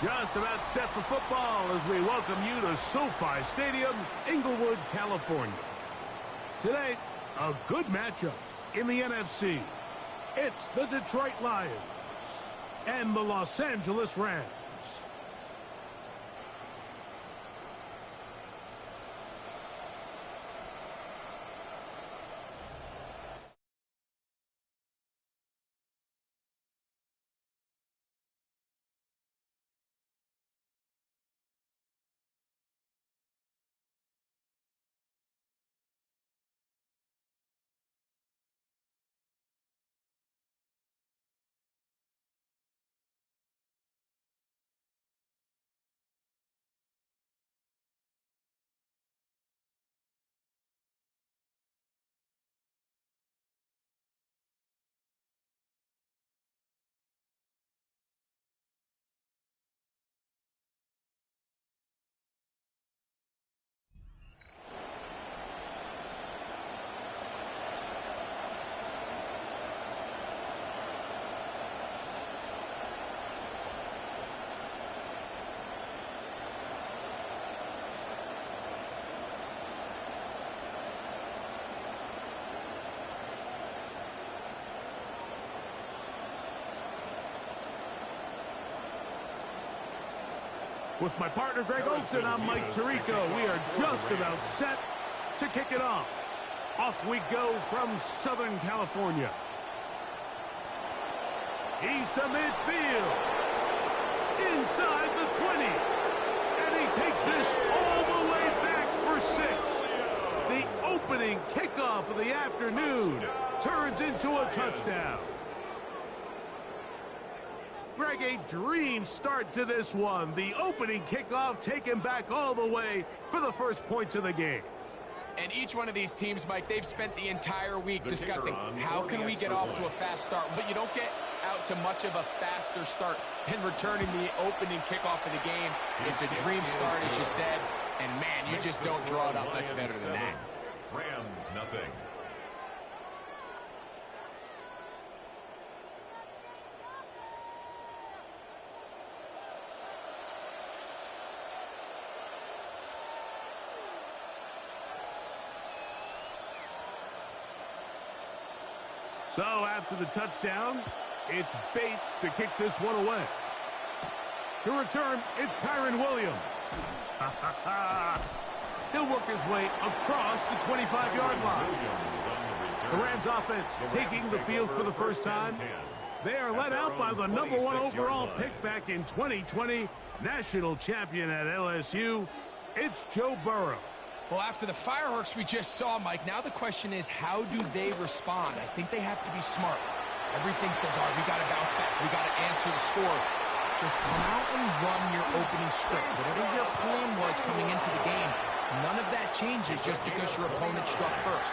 Just about set for football as we welcome you to SoFi Stadium, Inglewood, California. Today, a good matchup in the NFC. It's the Detroit Lions and the Los Angeles Rams. With my partner, Greg Olson, I'm Mike Tirico. We are just about set to kick it off. Off we go from Southern California. He's to midfield. Inside the 20. And he takes this all the way back for number 6. The opening kickoff of the afternoon turns into a touchdown. Greg, a dream start to this one. The opening kickoff taken back all the way for the first points of the game. And each one of these teams, Mike, they've spent the entire week discussing how can we get off to a fast start. But you don't get out to much of a faster start than returning the opening kickoff of the game. It's a dream start, as you said. And, man, you just don't draw it up much better than that. Rams, nothing. So after the touchdown, it's Bates to kick this one away. To return, it's Kyren Williams. He'll work his way across the 25-yard line. The Rams offense taking the field for the first time. They are led out by the number 1 overall pick back in 2020, national champion at LSU. It's Joe Burrow. Well, after the fireworks we just saw, Mike, now the question is, how do they respond? I think they have to be smart. Everything says, all right, we got to bounce back. We got to answer the score. Just come out and run your opening script. Whatever your plan was coming into the game, none of that changes just because your opponent struck first.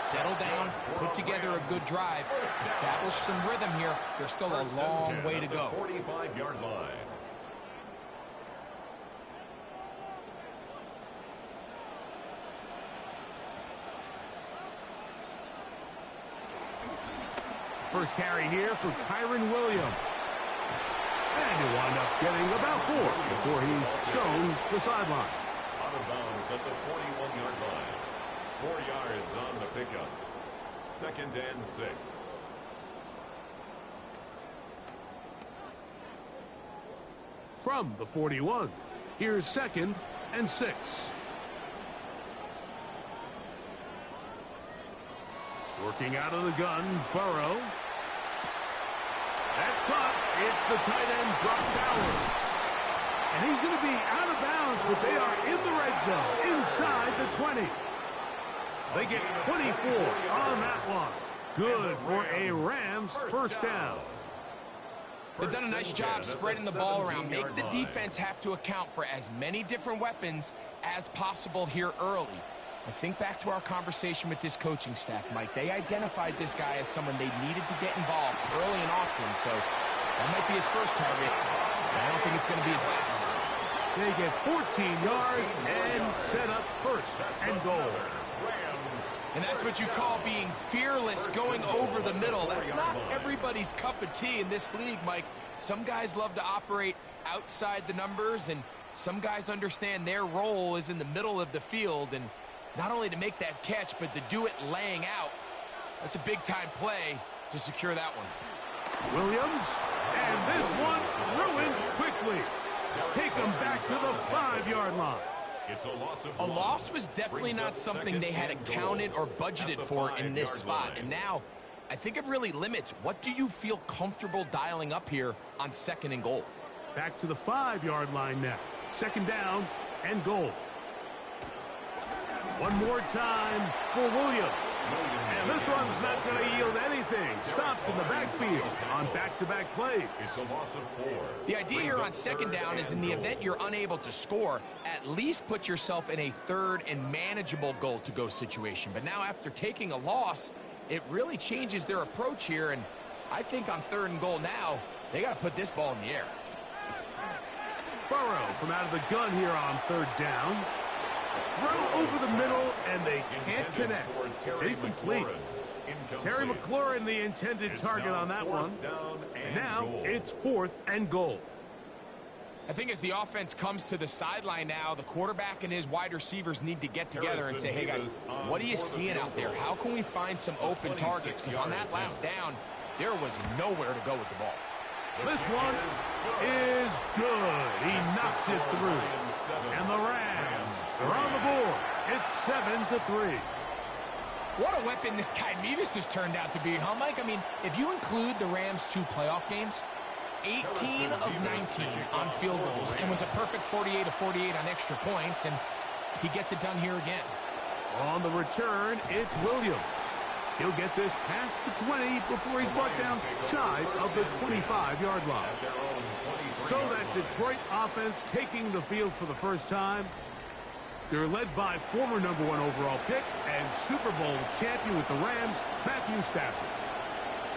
Settle down, put together a good drive, establish some rhythm here. There's still a long way to go. 45-yard line. First carry here for Kyren Williams. And he'll wind up getting about 4 before he's shown the sideline. Out of bounds at the 41-yard line. 4 yards on the pickup. 2nd and 6. From the 41, here's 2nd and 6. Working out of the gun, Burrow. That's caught. It's the tight end, Brock Bowers. And he's going to be out of bounds, but they are in the red zone, inside the 20. They get 24 on that one. Good for a Rams first down. They've done a nice job spreading the ball around. Make the defense have to account for as many different weapons as possible here early. I think back to our conversation with this coaching staff, Mike. They identified this guy as someone they needed to get involved early and often, so that might be his first target. But I don't think it's going to be his last. They get 14 yards and set up first and goal. And that's what you call being fearless, going over the middle. That's not everybody's cup of tea in this league, Mike. Some guys love to operate outside the numbers, and some guys understand their role is in the middle of the field, and not only to make that catch, but to do it laying out. That's a big-time play to secure that one. Williams, and this one ruined quickly. Take them back to the 5-yard line. It's a loss of A loss was definitely not something they had accounted or budgeted for in this spot. And now, I think it really limits. What do you feel comfortable dialing up here on 2nd and goal? Back to the 5-yard line now. 2nd down and goal. One more time for Williams. And this one's not going to yield anything. Stopped in the backfield on back-to-back plays. It's a loss of 4. The idea here on 2nd down is in the event you're unable to score, at least put yourself in a 3rd and manageable goal-to-go situation. But now after taking a loss, it really changes their approach here. And I think on 3rd and goal now, they got to put this ball in the air. Burrow from out of the gun here on 3rd down. Throw over the middle, and they can't connect. It's incomplete. Terry McLaurin, the intended target on that one. And now it's 4th and goal. I think as the offense comes to the sideline now, the quarterback and his wide receivers need to get together and say, hey, guys, what are you seeing out there? How can we find some open targets? Because on that last down, there was nowhere to go with the ball. This one is good. He knocks it through. And the Rams are on the board. It's 7-3. What a weapon this guy Mevis has turned out to be, huh, Mike? I mean, if you include the Rams' 2 playoff games, 18 of 19 on field goals and was a perfect 48 of 48 on extra points. And he gets it done here again. On the return, it's Williams. He'll get this past the 20 before he's brought down shy of the 25-yard line. So that Detroit offense taking the field for the first time. They're led by former #1 overall pick and Super Bowl champion with the Rams, Matthew Stafford.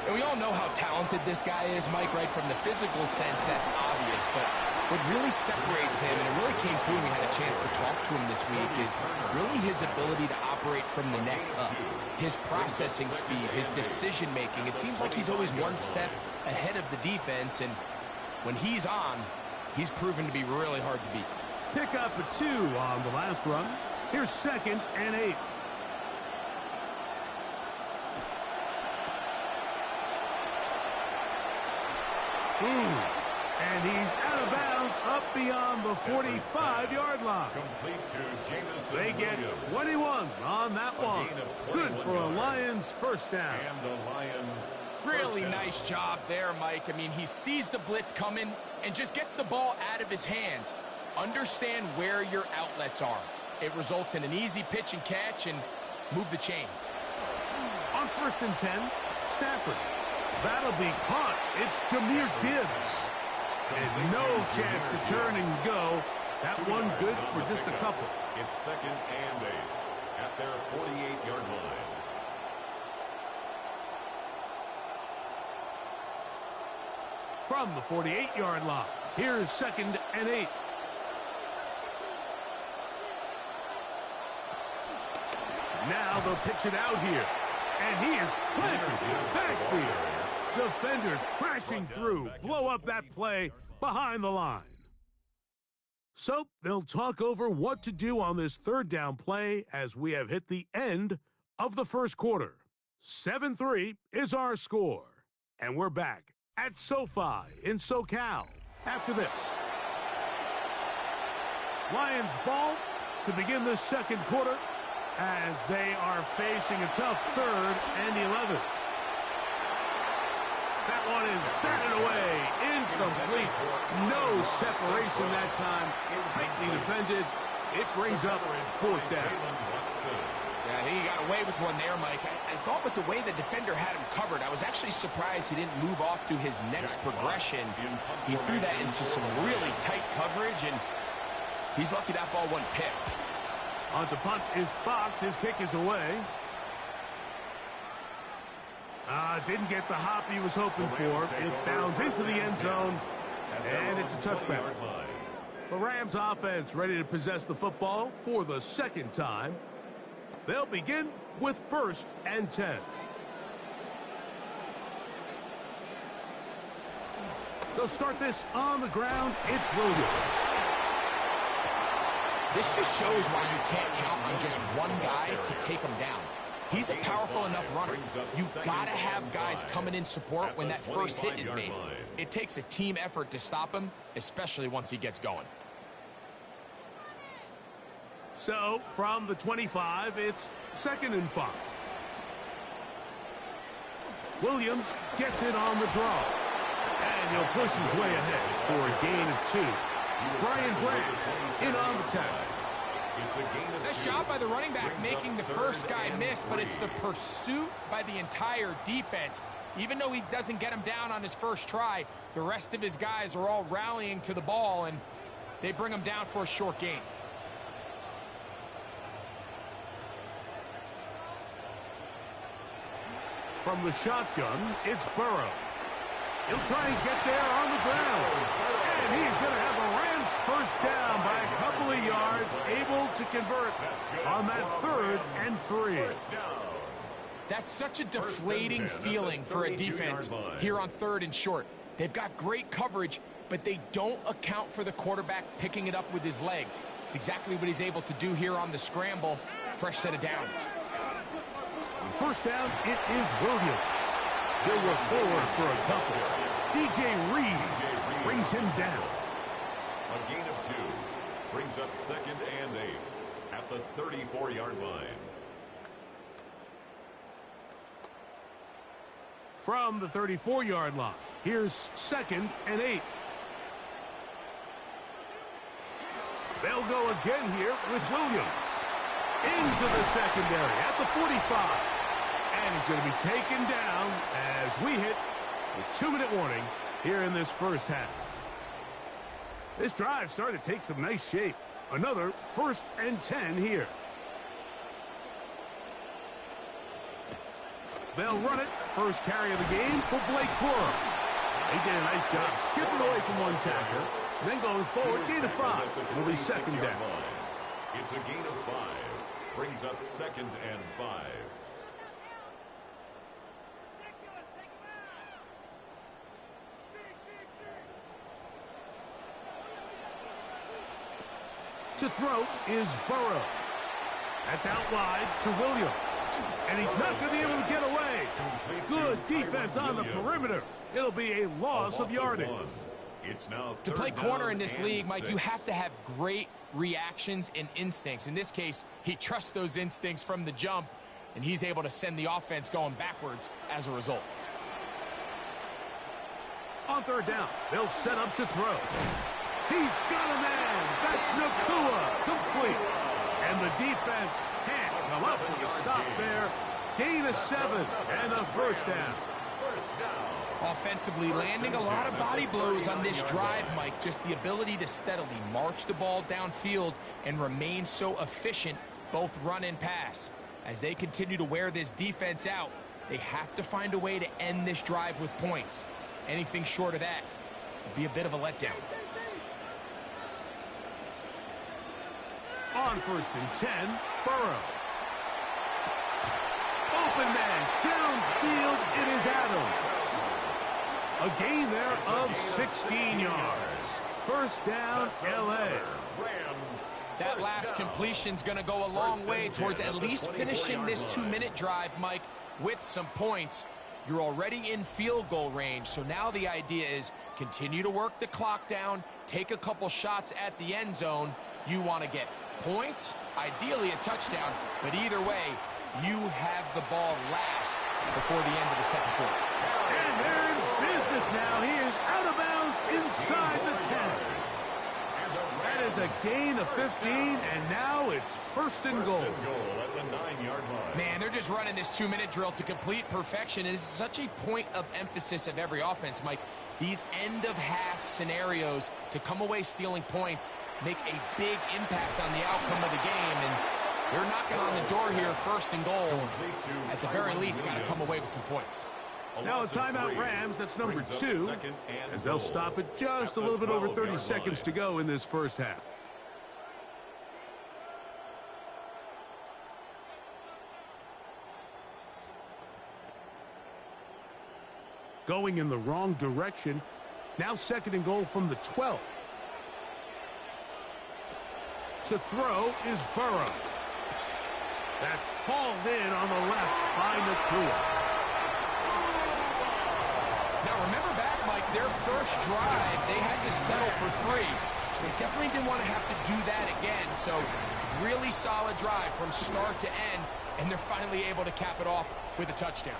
And we all know how talented this guy is, Mike, right? From the physical sense, that's obvious. But what really separates him, and it really came through when we had a chance to talk to him this week, is really his ability to operate from the neck up. His processing speed, his decision-making. It seems like he's always one step ahead of the defense, and when he's on, he's proven to be really hard to beat. Pick up a 2 on the last run. Here's 2nd and 8. And he's out of bounds up beyond the 45-yard line. They get 21 on that one. Good for a Lions first down. Really nice job there, Mike. I mean, he sees the blitz coming and just gets the ball out of his hands. Understand where your outlets are. It results in an easy pitch and catch and move the chains. On 1st and 10, Stafford. That'll be caught. It's Jahmyr Gibbs. And no chance to turn and go. That one good for just a couple. It's 2nd and 8 at their 48-yard line. From the 48-yard line, here's 2nd and 8. Now they'll pitch it out here. And he is planted in the backfield. Defenders crashing through, blow up that play behind the line. So they'll talk over what to do on this 3rd down play as we have hit the end of the first quarter. 7-3 is our score. And we're back at SoFi in SoCal after this. Lions ball to begin the 2nd quarter as they are facing a tough 3rd and 11. That one is batted away. Incomplete. No separation that time. Tightly defended. It brings up 4th down. Yeah, I think he got away with one there, Mike. I thought with the way the defender had him covered, I was actually surprised he didn't move off to his next progression. He threw that into some really tight coverage, and he's lucky that ball wasn't picked. On to punt is Fox. His kick is away. Didn't get the hop he was hoping for. It bounds into the end zone, and it's a touchback. The Rams offense ready to possess the football for the 2nd time. They'll begin with 1st and 10. They'll start this on the ground. It's Williams. This just shows why you can't count on just one guy to take him down. He's a powerful enough runner. You've got to have guys coming in support when that first hit is made. It takes a team effort to stop him, especially once he gets going. So, from the 25, it's 2nd and 5. Williams gets it on the draw. And he'll push his way ahead for a gain of 2. Brian Branch in on the tackle. Nice job by the running back making the first guy miss, but it's the pursuit by the entire defense. Even though he doesn't get him down on his first try, the rest of his guys are all rallying to the ball, and they bring him down for a short gain. From the shotgun, it's Burrow. He'll try and get there on the ground. And he's going to have a Rams first down by a couple of yards, able to convert on that 3rd and 3. That's such a deflating feeling for a defense here on 3rd and short. They've got great coverage, but they don't account for the quarterback picking it up with his legs. It's exactly what he's able to do here on the scramble. Fresh set of downs. On 1st down, it is Williams. He'll look forward for a couple. DJ Reed brings him down. A gain of 2 brings up 2nd and 8 at the 34-yard line. From the 34-yard line, here's 2nd and 8. They'll go again here with Williams. Into the secondary at the 45. And he's going to be taken down as we hit the 2-minute warning here in this first half. This drive started to take some nice shape. Another 1st and 10 here. They'll run it. First carry of the game for Blake Corum. He did a nice job skipping away from one tackler. Then going forward, gain of 5. It'll be 2nd down. It's a gain of 5. Brings up 2nd and 5. To throw is Burrow. That's out wide to Williams. And he's not going to be able to get away. Good defense on the perimeter. It'll be a loss of yardage. It's now to play corner in this league, Mike, you have to have great reactions and instincts. In this case, he trusts those instincts from the jump, and he's able to send the offense going backwards as a result. On 3rd down, they'll set up to throw. He's got a man. That's Nacua. Complete. And the defense can't come up with a stop there. Gain of 7 and a 1st down. Offensively, landing a lot of body blows on this drive, Mike. Just the ability to steadily march the ball downfield and remain so efficient, both run and pass. As they continue to wear this defense out, they have to find a way to end this drive with points. Anything short of that would be a bit of a letdown. On 1st and 10, Burrow. Open man, downfield, it is Adams. A gain there of 16 yards. 1st down, L.A. That last completion's going to go a long way towards at least finishing this 2-minute drive, Mike, with some points. You're already in field goal range, so now the idea is continue to work the clock down, take a couple shots at the end zone. You want to get points, ideally a touchdown, but either way, you have the ball last before the end of the 2nd quarter. And they're in business now. He is out of bounds inside the 10. That is a gain of 15, and now it's 1st and goal. At the 9-yard line. Man, they're just running this 2-minute drill to complete perfection. It is such a point of emphasis of every offense, Mike. These end-of-half scenarios to come away stealing points make a big impact on the outcome of the game, and they're knocking on the door here, 1st and goal. At the very least, got to come away with some points. Now a timeout Rams, that's number 2, as they'll stop it just a little bit over 30 seconds to go in this first half. Going in the wrong direction. Now 2nd and goal from the 12. To throw is Burrow. That's hauled in on the left by Nacua. Now remember back, Mike, their first drive, they had to settle for 3. So they definitely didn't want to have to do that again. So really solid drive from start to end, and they're finally able to cap it off with a touchdown.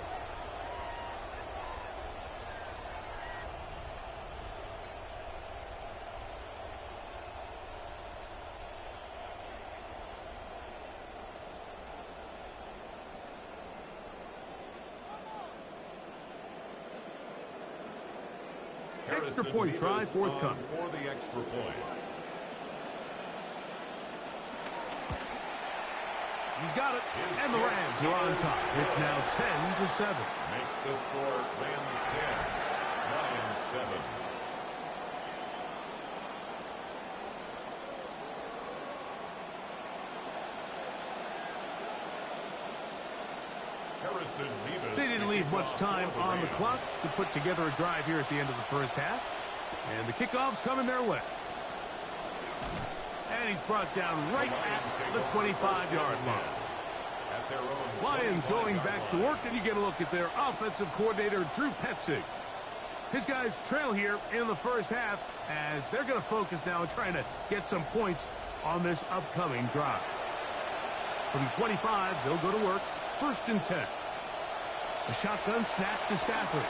Extra point try forthcoming. For the extra point. He's got it. And the Rams are on top. It's now 10-7. Makes the score Rams 10, Lions 7. They didn't leave much time on the clock to put together a drive here at the end of the first half. And the kickoff's coming their way. And he's brought down right at the 25-yard line. Lions going back to work, and you get a look at their offensive coordinator, Drew Petzing. His guys trail here in the first half as they're going to focus now on trying to get some points on this upcoming drive. From the 25, they'll go to work. 1st and 10. A shotgun snap to Stafford.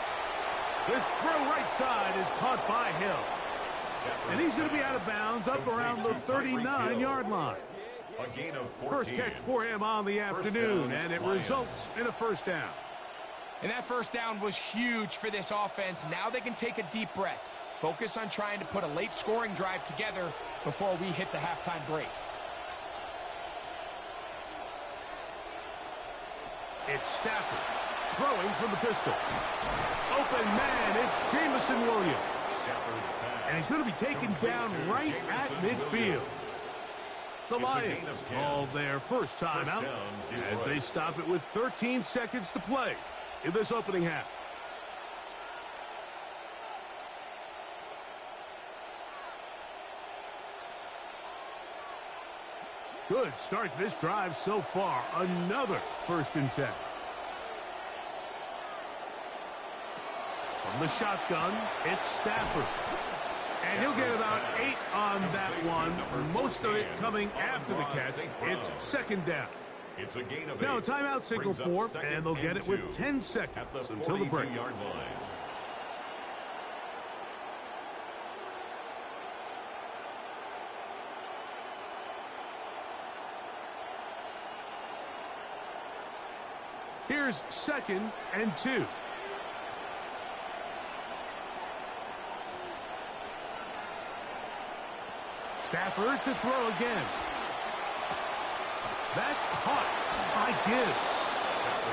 This throw right side is caught by Hill. And he's going to be out of bounds up around the 39-yard line. A gain of 14. First catch for him on the afternoon, and it results in a first down. And that first down was huge for this offense. Now they can take a deep breath. Focus on trying to put a late scoring drive together before we hit the halftime break. It's Stafford throwing from the pistol. Open man, it's Jameson Williams. And he's going to be taken down right at midfield. The Lions call their first timeout as they stop it with 13 seconds to play in this opening half. Good start to this drive so far. Another 1st and 10. From the shotgun, it's Stafford. And he'll get about 8 on that one. Most of it coming after the catch. It's 2nd down. It's a gain of 8. Now a timeout signal for them, and they'll get it with 10 seconds until the break. Yard line. Here's 2nd and 2. Stafford to throw again. That's caught by Gibbs.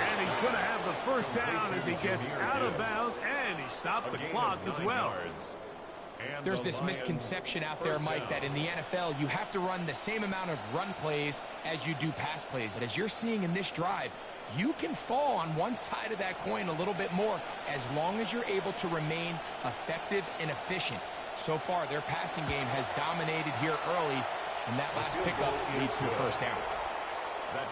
And he's going to have the first down as he gets out of bounds, and he stopped the clock as well. There's this misconception out there, Mike, that in the NFL, you have to run the same amount of run plays as you do pass plays. And as you're seeing in this drive, you can fall on one side of that coin a little bit more as long as you're able to remain effective and efficient. So far, their passing game has dominated here early, and that last pickup leads to a first down.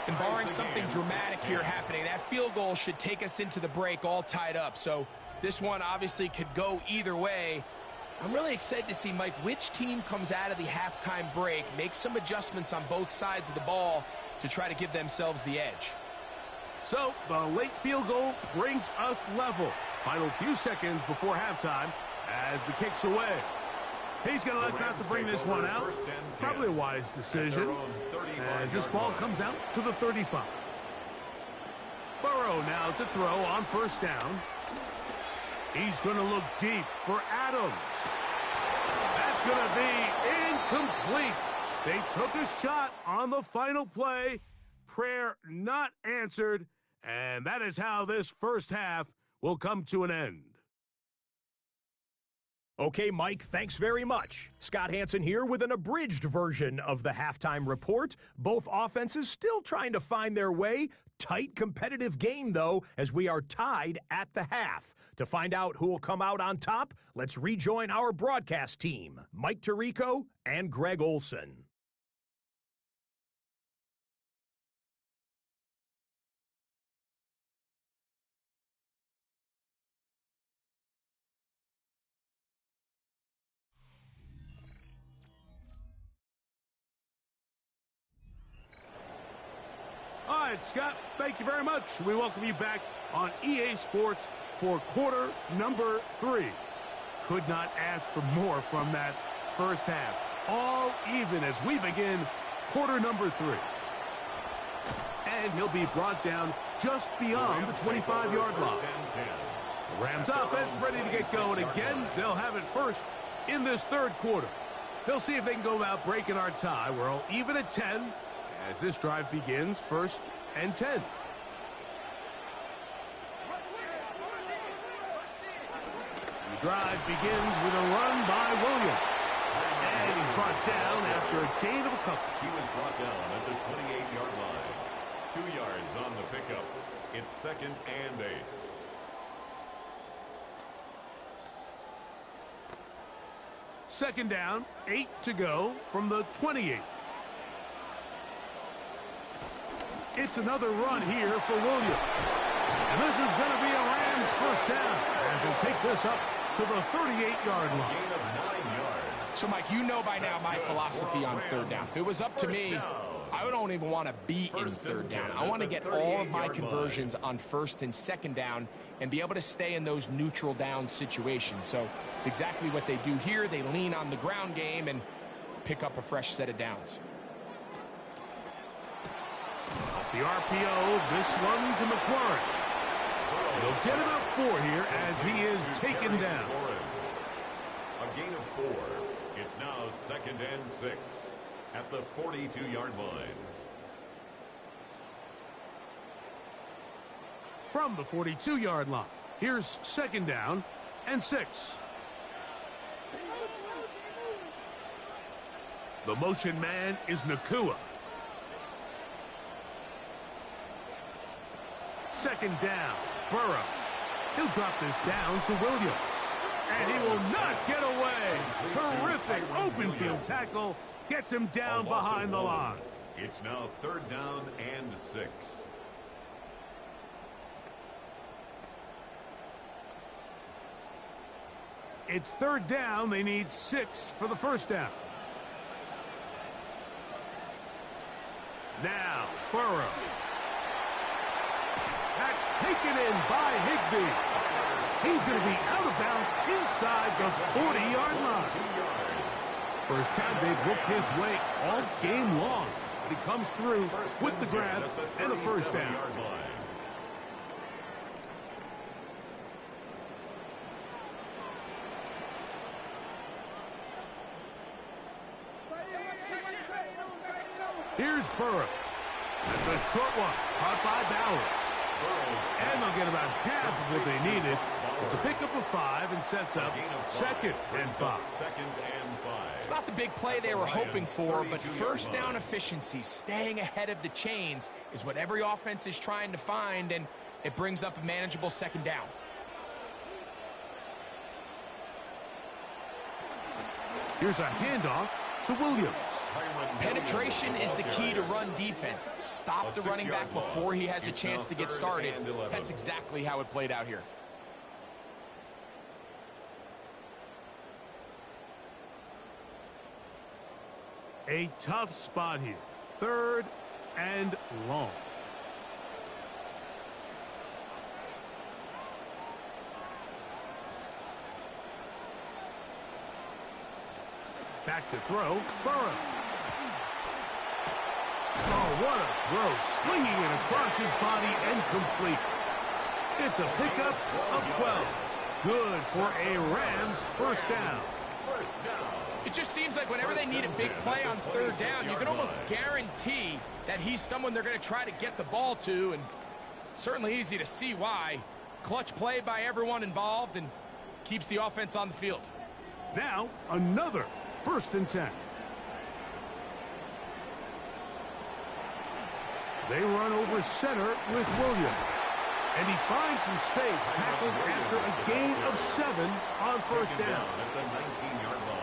And barring something dramatic here happening, that field goal should take us into the break all tied up. So this one obviously could go either way. I'm really excited to see, Mike, which team comes out of the halftime break, makes some adjustments on both sides of the ball to try to give themselves the edge. So the late field goal brings us level. Final few seconds before halftime as the kick's away. He's going to look out to bring this one out. Probably a wise decision as this ball comes out to the 35. Burrow now to throw on first down. He's going to look deep for Adams. That's going to be incomplete. They took a shot on the final play. Prayer not answered. And that is how this first half will come to an end. Okay, Mike, thanks very much. Scott Hansen here with an abridged version of the halftime report. Both offenses still trying to find their way. Tight competitive game, though, as we are tied at the half. To find out who will come out on top, let's rejoin our broadcast team, Mike Tirico and Greg Olson. All right, Scott, thank you very much. We welcome you back on EA Sports for quarter number 3. Could not ask for more from that first half. All even as we begin quarter number 3. And he'll be brought down just beyond the 25-yard line. The Rams offense ready to get going again. They'll have it first in this third quarter. They'll see if they can go about breaking our tie. We're all even at 10. As this drive begins, 1st and 10. The drive begins with a run by Williams. And he's brought down after a gain of a couple. He was brought down at the 28-yard line. 2 yards on the pickup. It's 2nd and 8. Second down, 8 to go from the 28. It's another run here for Williams. And this is going to be a Rams first down as they take this up to the 38-yard line. Gain of 9 yards. So, Mike, you know by now my philosophy on third down. If it was up to me, I don't even want to be in third down. I want to get all of my conversions on 1st and 2nd down and be able to stay in those neutral down situations. So it's exactly what they do here. They lean on the ground game and pick up a fresh set of downs. Off the RPO, this one to McLaurin. They'll get about 4 here as he is taken down. A gain of 4. It's now 2nd and 6 at the 42-yard line. From the 42-yard line, here's 2nd down and 6. The motion man is Nacua. 2nd down, Burrow. He'll drop this down to Williams. And he will not get away. Terrific open field tackle. Gets him down behind the line. It's now 3rd down and 6. It's 3rd down. They need 6 for the 1st down. Now, Burrow. That's taken in by Higbee. He's going to be out of bounds inside the 40-yard line. First time they've looked his way all game long. But he comes through with the grab and a 1st down. Here's Burrow. That's a short one, caught by Bowers. And they'll get about half of what they needed. It's a pickup of 5 and sets up 2nd and 5. It's not the big play they were hoping for, but 1st down efficiency, staying ahead of the chains, is what every offense is trying to find, and it brings up a manageable 2nd down. Here's a handoff to Williams. Penetration is the key to run defense. Stop the running back before he has a chance to get started. That's exactly how it played out here. A tough spot here. 3rd and long. Back to throw, Burrow. Oh, what a throw. Slinging it across his body and complete. It's a pickup of 12. Good for a Rams 1st down. It just seems like whenever they need a big play on 3rd down, you can almost guarantee that he's someone they're going to try to get the ball to, and certainly easy to see why. Clutch play by everyone involved and keeps the offense on the field. Now, another 1st and 10. They run over center with Williams. And he finds some space, tackled after a gain of 7 on 1st down. At the 19-yard line.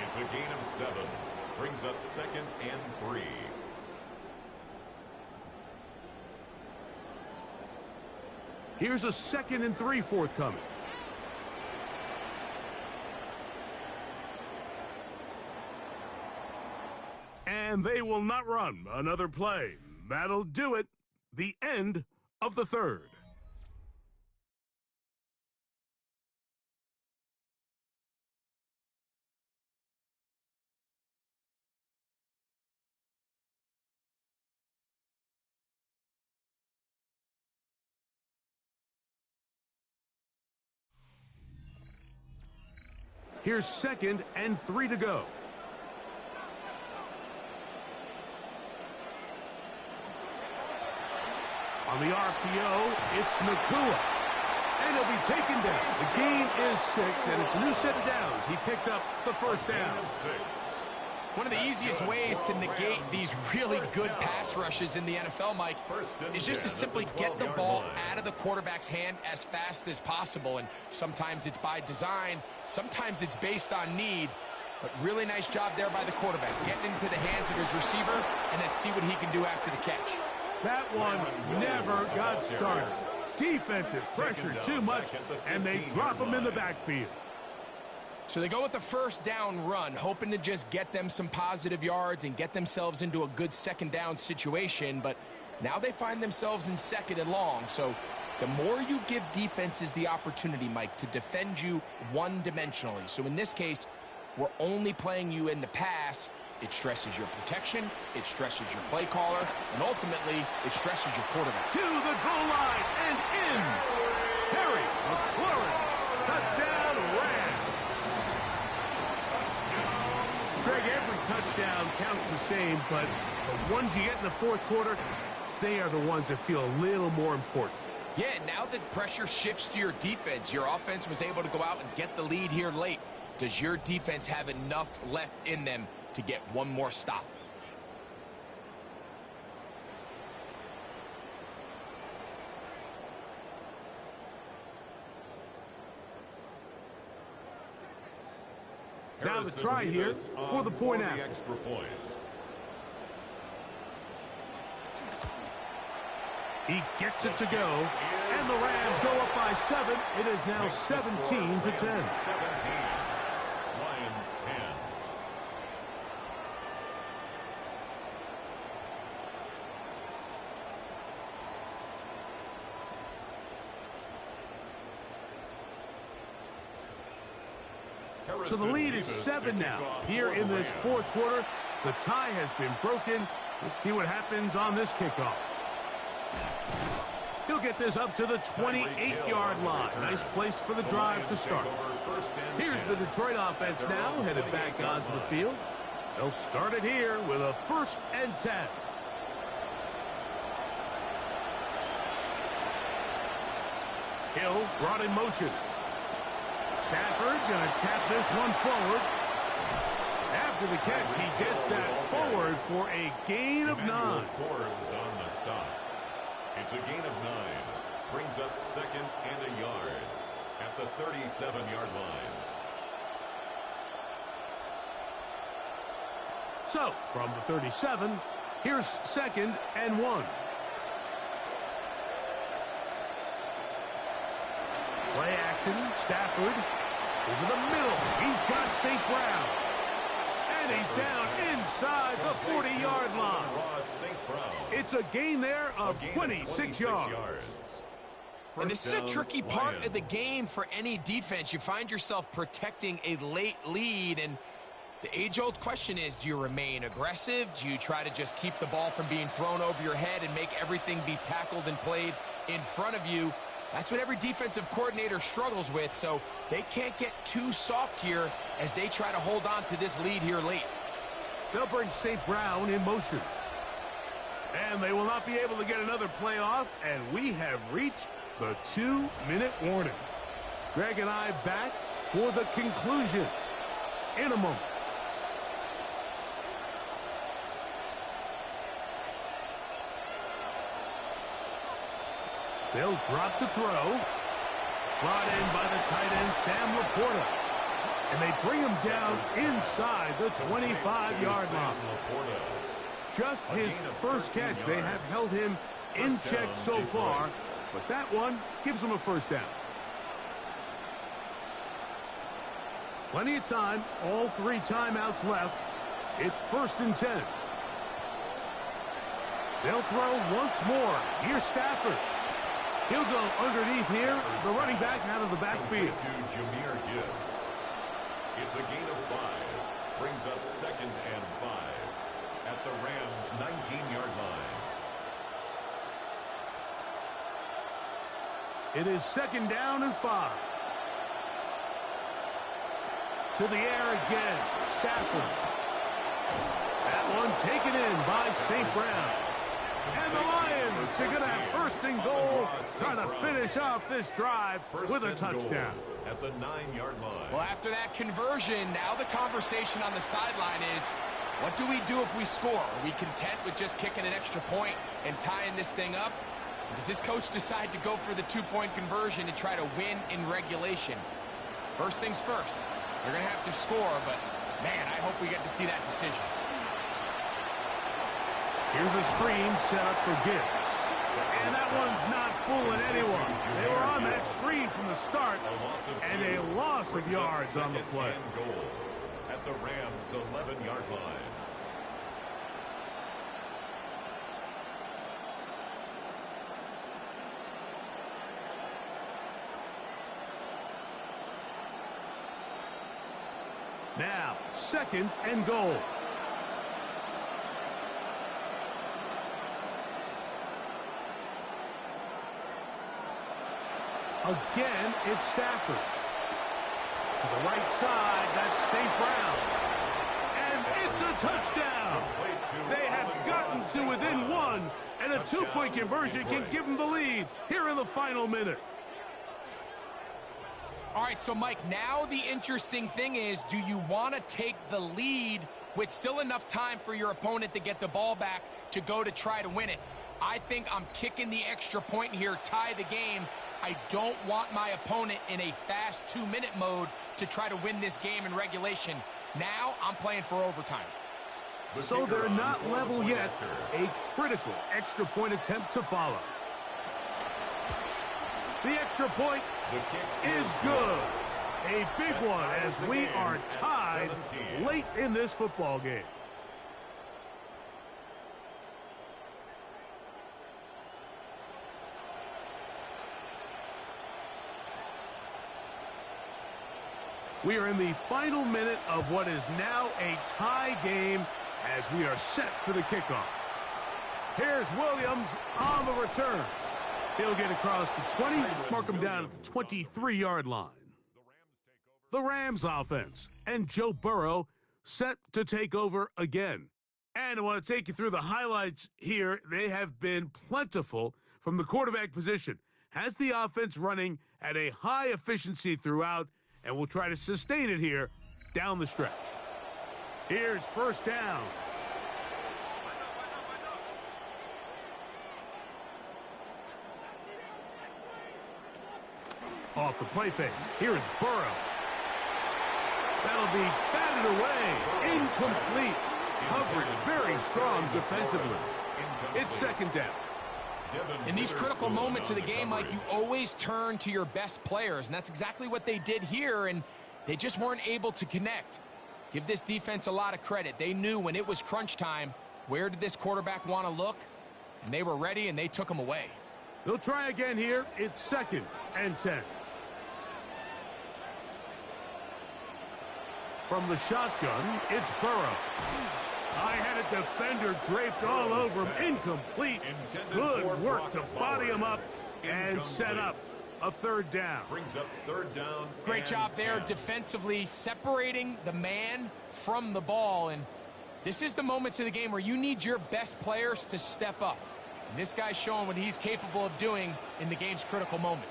It's a gain of 7. Brings up 2nd and 3. Here's a 2nd and 3 forthcoming. And they will not run another play. That'll do it. The end of the 3rd. Here's 2nd and 3 to go. On the RPO, it's Nacua. And he'll be taken down. The gain is 6, and it's a new set of downs. He picked up the 1st down. One of the easiest ways to negate these really good pass rushes in the NFL, Mike, is just to simply get the ball out of the quarterback's hand as fast as possible. And sometimes it's by design, sometimes it's based on need. But really nice job there by the quarterback, getting into the hands of his receiver, and then see what he can do after the catch. That one never got started. Defensive pressure too much, and they drop him in the backfield. So they go with the 1st down run, hoping to just get them some positive yards and get themselves into a good 2nd down situation. But now they find themselves in 2nd and long. So The more you give defenses the opportunity, Mike, to defend you one-dimensionally. So in this case, we're only playing you in the pass. It stresses your protection, it stresses your play caller, and ultimately, it stresses your quarterback. To the goal line and in. Terry McLaurin. Touchdown, Rams. Greg, every touchdown counts the same, but the ones you get in the fourth quarter, they are the ones that feel a little more important. Yeah, now that pressure shifts to your defense, your offense was able to go out and get the lead here late. Does your defense have enough left in them to get one more stop? Now the try here for the point after. Extra point. He gets it to go, and the Rams go up by 7. It is now 17 to 10. 17. Lions 10. So the lead is 7 now. Here in this fourth quarter, the tie has been broken. Let's see what happens on this kickoff. He'll get this up to the 28-yard line. Nice place for the drive to start. Here's the Detroit offense now, headed back onto the field. They'll start it here with a 1st and 10. Hill brought in motion. Stafford going to tap this one forward. After the catch, he gets that forward for a gain of 9. Forbes on the stop. It's a gain of 9. Brings up 2nd and a yard at the 37-yard line. So, from the 37, here's 2nd and 1. Play action, Stafford over the middle. He's got St. Brown. And he's down inside the 40-yard line. It's a gain there of 26 yards. And this is a tricky part of the game for any defense. You find yourself protecting a late lead, and the age-old question is, do you remain aggressive? Do you try to just keep the ball from being thrown over your head and make everything be tackled and played in front of you? That's what every defensive coordinator struggles with, so they can't get too soft here as they try to hold on to this lead here late. They'll bring St. Brown in motion. And they will not be able to get another play off, and we have reached the 2-minute warning. Greg and I back for the conclusion in a moment. They'll drop to throw. Brought in by the tight end, Sam Laporta. And they bring him down inside the 25-yard line. Just his first catch. They have held him in check so far, but that one gives him a 1st down. Plenty of time. All 3 timeouts left. It's 1st and 10. They'll throw once more. Here's Stafford. He'll go underneath here. The running back out of the backfield. To Jahmyr Gibbs. It's a gain of 5. Brings up 2nd and 5 at the Rams' 19-yard line. It is 2nd down and 5. To the air again. Stafford. That one taken in by St. Brown. And the Lions are going to have 1st and goal, trying to finish off this drive with a touchdown. At the 9-yard line. Well, after that conversion, now the conversation on the sideline is, what do we do if we score? Are we content with just kicking an extra point and tying this thing up? Or does this coach decide to go for the 2-point conversion and try to win in regulation? First things first, they're going to have to score, but man, I hope we get to see that decision. Here's a screen set up for Gibbs. And that one's not fooling anyone. They were on that screen from the start, and a loss of yards on the play. Goal at the Rams' 11-yard line. Now, 2nd and goal. Again, it's Stafford. To the right side, that's St. Brown. And it's a touchdown. They have gotten to within one, and a two-point conversion can give them the lead here in the final minute. All right, so Mike, now the interesting thing is, do you want to take the lead with still enough time for your opponent to get the ball back to go to try to win it? I think I'm kicking the extra point here, tie the game. I don't want my opponent in a fast 2-minute mode to try to win this game in regulation. Now I'm playing for overtime. So they're not level yet. A critical extra point attempt to follow. The extra point is good. A big one as we are tied late in this football game. We are in the final minute of what is now a tie game as we are set for the kickoff. Here's Williams on the return. He'll get across the 20, mark him down at the 23-yard line. The Rams offense and Joe Burrow set to take over again. And I want to take you through the highlights here. They have been plentiful from the quarterback position. Has the offense running at a high efficiency throughout, and we'll try to sustain it here down the stretch. Here's first down. Off the play fake. Here's Burrow. That'll be batted away. Incomplete. Coverage very strong defensively. It's second down. In these critical moments of the game, Mike, you always turn to your best players, and that's exactly what they did here, and they just weren't able to connect. Give this defense a lot of credit. They knew when it was crunch time, where did this quarterback want to look, and they were ready, and they took him away. They'll try again here. It's 2nd and 10. From the shotgun, it's Burrow. I had a defender draped all over him. Incomplete. Good work to body him up and set up a third down. Brings up third down. Great job there defensively, separating the man from the ball. And this is the moments of the game where you need your best players to step up. And this guy's showing what he's capable of doing in the game's critical moment.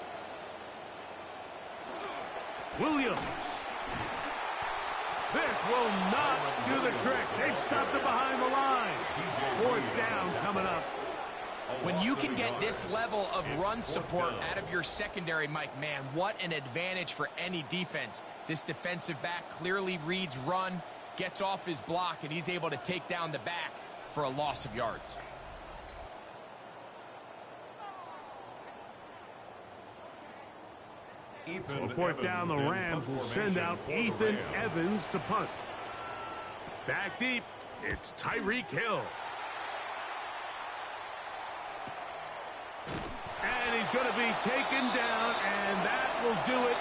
Williams. This will not do the trick. They've stopped it behind the line. Fourth down coming up. When you can get this level of run support out of your secondary, Mike, man, what an advantage for any defense. This defensive back clearly reads run, gets off his block, and he's able to take down the back for a loss of yards. So fourth down, the Rams will send out Ethan Evans to punt. Back deep, it's Tyreek Hill. And he's going to be taken down, and that will do it.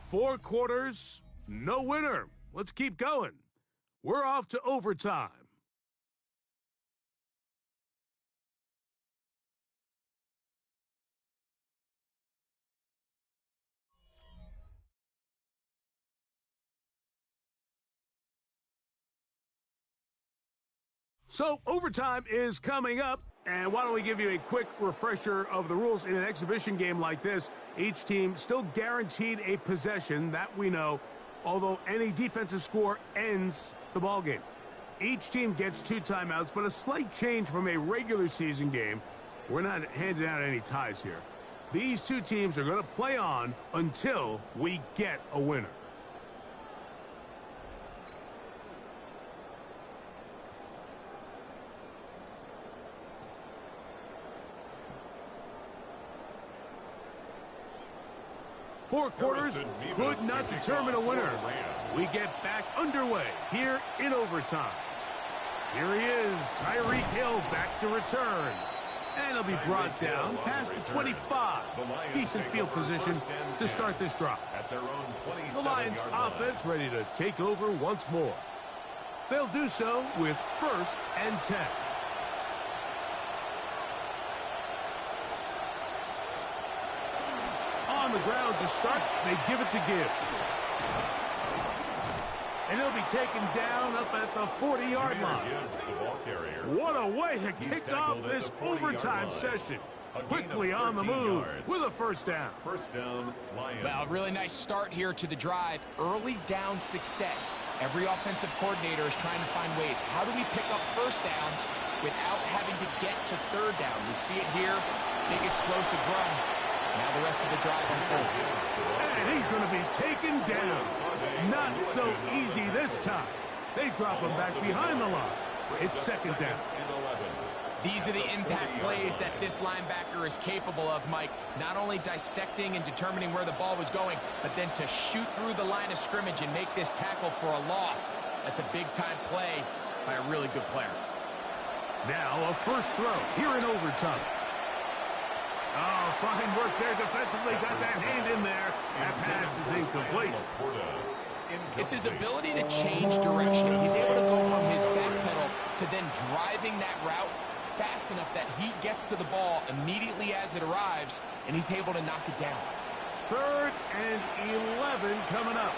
4 quarters, no winner. Let's keep going. We're off to overtime. So overtime is coming up, and why don't we give you a quick refresher of the rules in an exhibition game like this. Each team still guaranteed a possession, that we know, although any defensive score ends the ball game. Each team gets 2 timeouts, but a slight change from a regular season game. We're not handing out any ties here. These 2 teams are going to play on until we get a winner. Four quarters could not determine a winner. We get back underway here in overtime. Here he is, Tyreek Hill back to return. And he'll be brought down past the 25. Decent field position to start this drive. At their own 27-yard The Lions line. offense ready to take over once more. They'll do so with 1st and 10. On the ground to start, they give it to Gibbs. And he'll be taken down up at the 40-yard line. Gibbs, the ball carrier. What a way to He's kick tackled off at this the 40-yard overtime line. session. A gain Quickly of on the 13 move yards. with a 1st down. First down, Lions. Well, really nice start here to the drive. Early down success. Every offensive coordinator is trying to find ways. How do we pick up 1st downs without having to get to 3rd down? We see it here. Big explosive run. Now the rest of the drive unfolds. And he's going to be taken down. Not so easy this time. They drop him back behind the line. It's 2nd down. These are the impact plays that this linebacker is capable of, Mike. Not only dissecting and determining where the ball was going, but then to shoot through the line of scrimmage and make this tackle for a loss. That's a big-time play by a really good player. Now a 1st throw here in overtime. Oh, fine work there defensively. Got that hand in there. That pass is incomplete. It's his ability to change direction. He's able to go from his back pedal to then driving that route fast enough that he gets to the ball immediately as it arrives, and he's able to knock it down. 3rd and 11 coming up.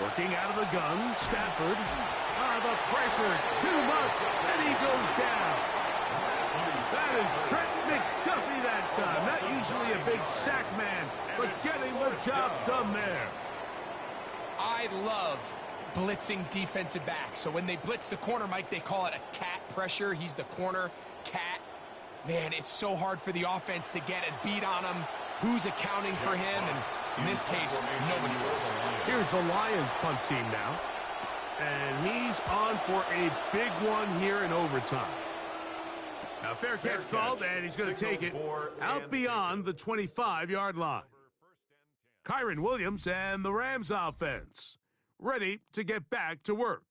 Working out of the gun, Stafford. The pressure, too much, and he goes down. That is Trent McDuffie that time. Not usually a big sack man, but getting the job done there. I love blitzing defensive backs. So when they blitz the corner, Mike, they call it a cat pressure. He's the corner cat. Man, it's so hard for the offense to get a beat on him. Who's accounting for him? And in this case, nobody was. Here's the Lions punt team now. And he's on for a big one here in overtime. Now, fair catch called, and he's going to take it out beyond the 25-yard line. Kyren Williams and the Rams offense ready to get back to work.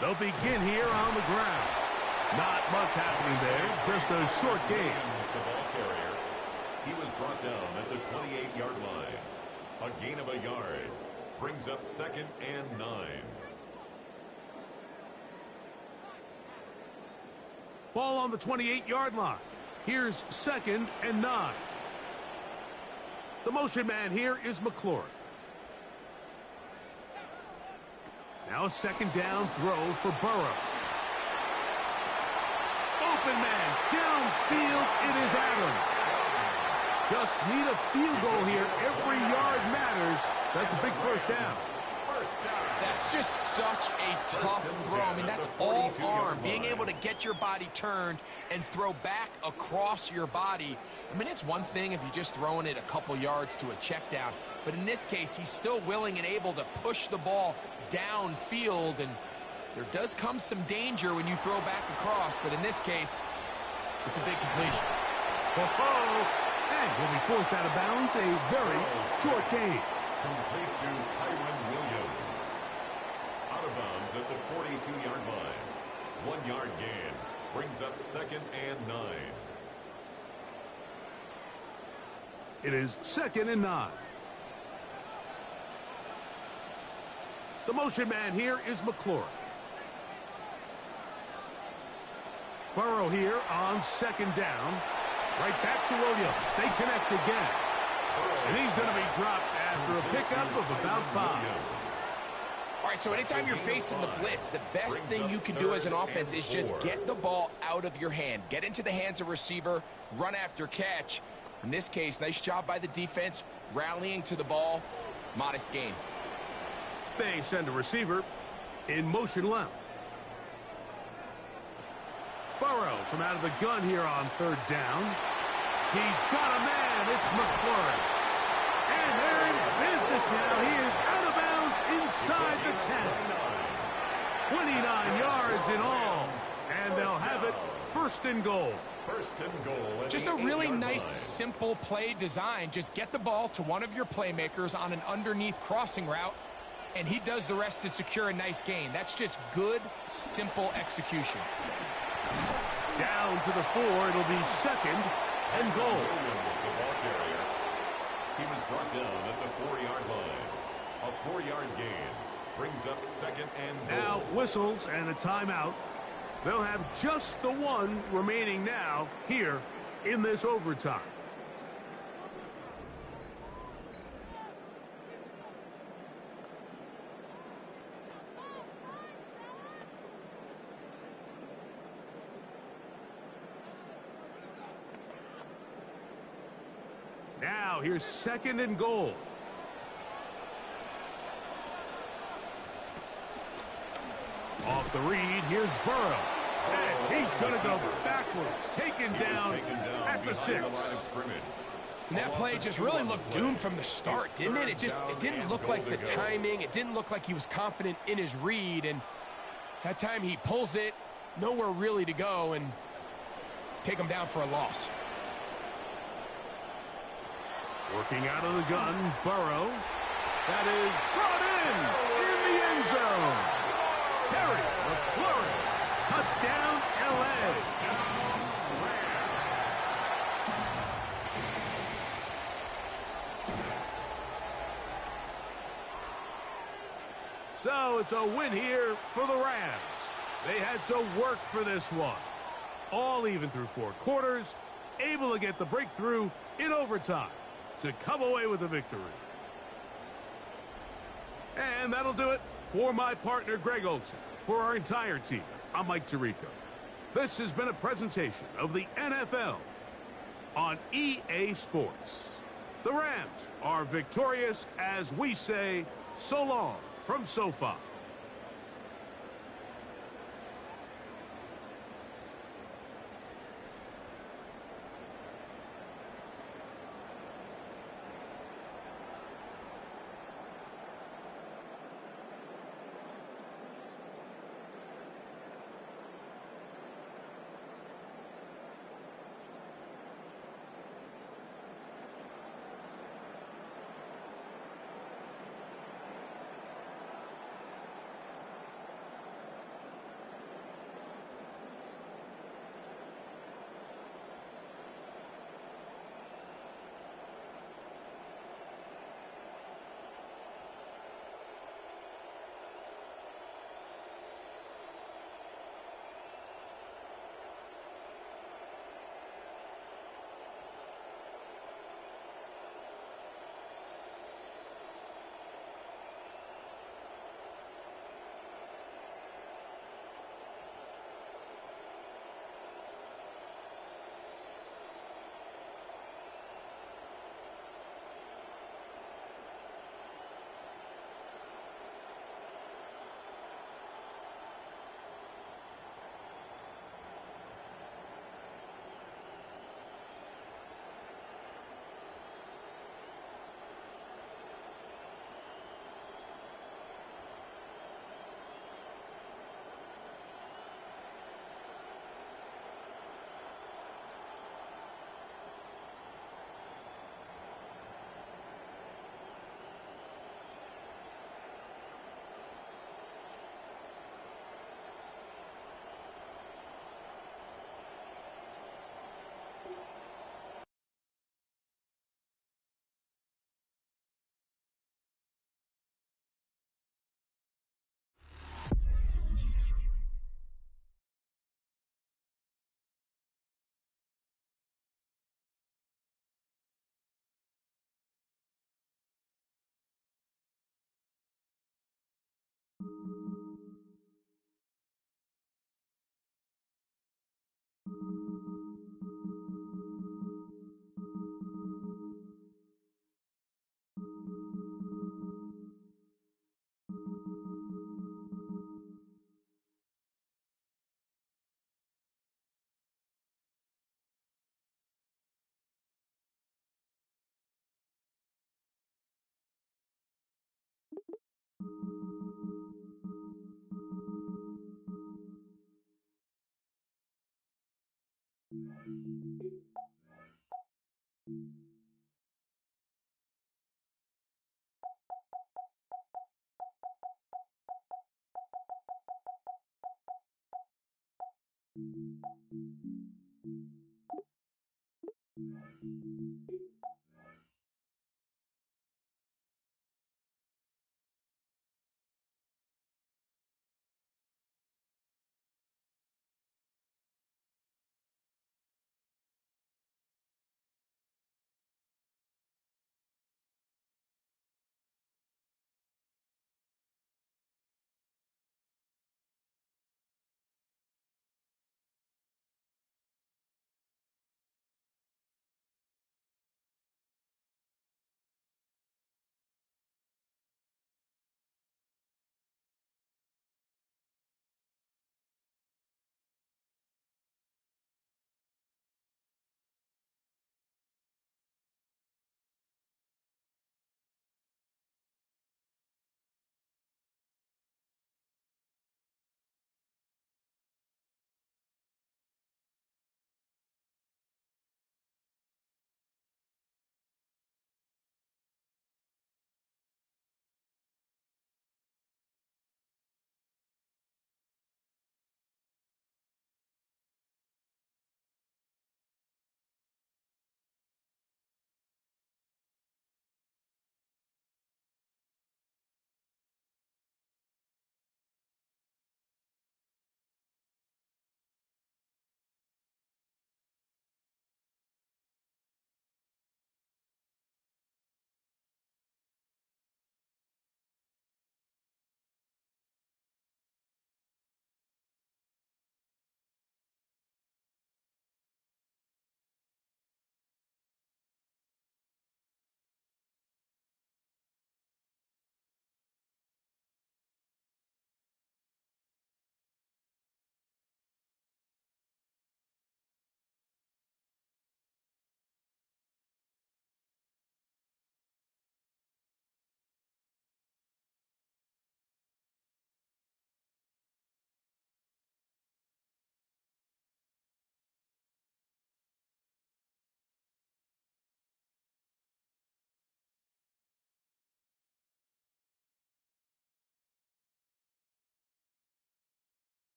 They'll begin here on the ground. Not much happening there, just a short game. The ball carrier. He was brought down at the 28-yard line. A gain of a yard. Brings up 2nd and 9. Ball on the 28-yard line. Here's 2nd and 9. The motion man here is McLaurin. Now a 2nd down throw for Burrow. Open man, downfield, it is Adams. Just need a field goal here. Every yard matters. That's a big 1st down. That's just such a tough throw. I mean, that's all arm. Being able to get your body turned and throw back across your body. I mean, it's one thing if you're just throwing it a couple yards to a check down. But in this case, he's still willing and able to push the ball downfield. And there does come some danger when you throw back across. But in this case, it's a big completion. And will be forced out of bounds. A very short game. Complete to Kyren Williams. Out of bounds at the 42-yard line. 1 yard gain. Brings up 2nd and 9. It is 2nd and 9. The motion man here is McLaurin. Burrow here on 2nd down. Right back to Williams. They connect again. And he's going to be dropped after a pickup of about 5. All right, so anytime you're facing the blitz, the best thing you can do as an offense is just get the ball out of your hand. Get into the hands of receiver, run after catch. In this case, nice job by the defense, rallying to the ball. Modest gain. They send a receiver in motion left. Burrow from out of the gun here on 3rd down. He's got a man. It's McLaurin. And they're in business now. He is out of bounds inside the 10. 29 yards in all. And they'll have it first and goal. First and goal. Just a really nice, simple play design. Just get the ball to one of your playmakers on an underneath crossing route, and he does the rest to secure a nice gain. That's just good, simple execution. Down to the 4. It'll be second and goal. Williams, the ball carrier. He was brought down at the 4-yard line. A 4-yard gain brings up second and goal. Now whistles and a timeout. They'll have just the one remaining now here in this overtime. Now here's second and goal. Off the read, here's Burrow. And he's going to go backwards, taken down at the 6. The line of scrimmage. And that play just really looked doomed from the start, didn't it? It didn't look like the timing. It didn't look like he was confident in his read. And that time he pulls it, nowhere really to go, and take him down for a loss. Working out of the gun, Burrow. That is brought in the end zone. Terry McLaurin, touchdown, LA. So it's a win here for the Rams. They had to work for this one. All even through 4 quarters, able to get the breakthrough in overtime to come away with a victory. And that'll do it for my partner, Greg Olsen. For our entire team, I'm Mike Tirico. This has been a presentation of the NFL on EA Sports. The Rams are victorious as we say so long from SoFi.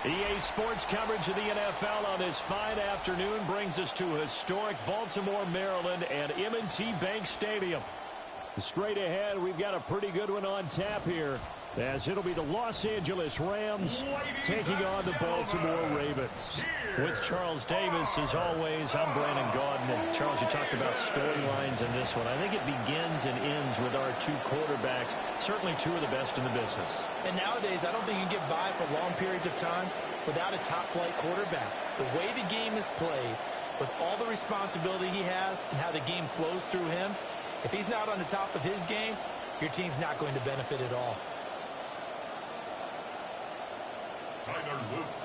EA Sports coverage of the NFL on this fine afternoon brings us to historic Baltimore, Maryland, and M&T Bank Stadium. Straight ahead, we've got a pretty good one on tap here, as it'll be the Los Angeles Rams taking on the Baltimore Ravens. With Charles Davis, as always, I'm Brandon Gaudin. And Charles, you talked about storylines in this one. I think it begins and ends with our two quarterbacks, certainly two of the best in the business. And nowadays, I don't think you can get by for long periods of time without a top-flight quarterback. The way the game is played, with all the responsibility he has and how the game flows through him, if he's not on the top of his game, your team's not going to benefit at all.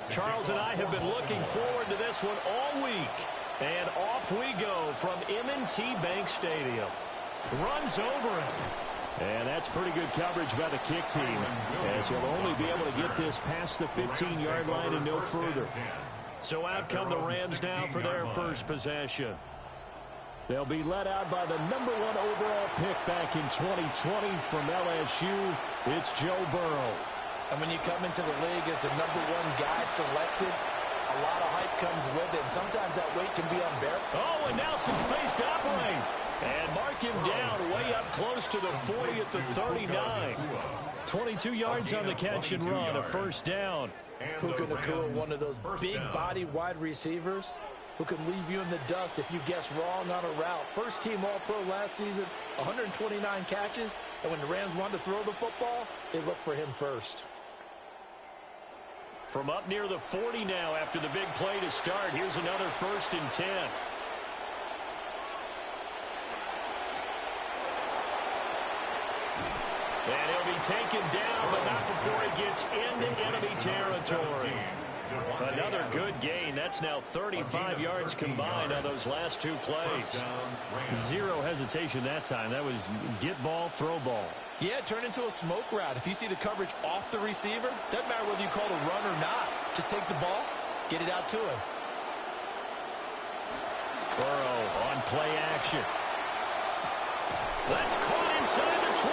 Charles and I have been looking forward to this one all week. And off we go from M&T Bank Stadium. Runs over it. And that's pretty good coverage by the kick team, as he'll only be able to get this past the 15-yard line and no further. So out come the Rams now for their first possession. They'll be led out by the #1 overall pick back in 2020 from LSU. It's Joe Burrow. And when you come into the league as the #1 guy selected, a lot of hype comes with it. And sometimes that weight can be unbearable. Oh, and now some space to operate. And mark him down way up close to the 40 at the 39. 22 yards on the catch and run, a first down. Puka Nacua, one of those big-bodied wide receivers who can leave you in the dust if you guess wrong on a route. First team All-Pro last season, 129 catches. And when the Rams wanted to throw the football, they looked for him first. From up near the 40 now after the big play to start. Here's another 1st and 10. And he'll be taken down, but not before he gets into enemy territory. Another good gain. That's now 35 yards combined on those last two plays. Zero hesitation that time. That was get ball, throw ball. Yeah, turn into a smoke route. If you see the coverage off the receiver, doesn't matter whether you call it a run or not. Just take the ball, get it out to him. Burrow on play action. That's caught inside the 20.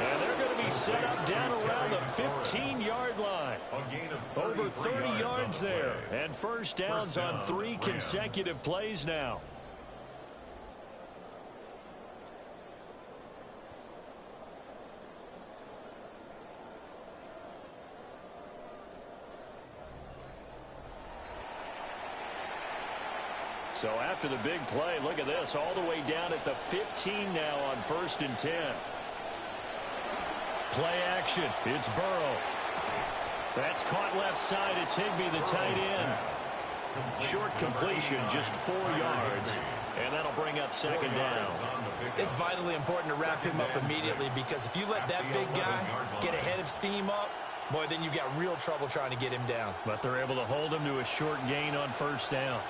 And they're going to be set up down around the 15-yard line. Over 30 yards there. And first downs on 3 consecutive plays now. So after the big play, look at this, all the way down at the 15 now on 1st and 10. Play action, it's Burrow. That's caught left side, it's Higbee, the tight end. Short completion, just 4 yards, and that'll bring up 2nd down. It's vitally important to wrap him up immediately, because if you let that big guy get a head of steam up, boy, then you've got real trouble trying to get him down. But they're able to hold him to a short gain on 1st down.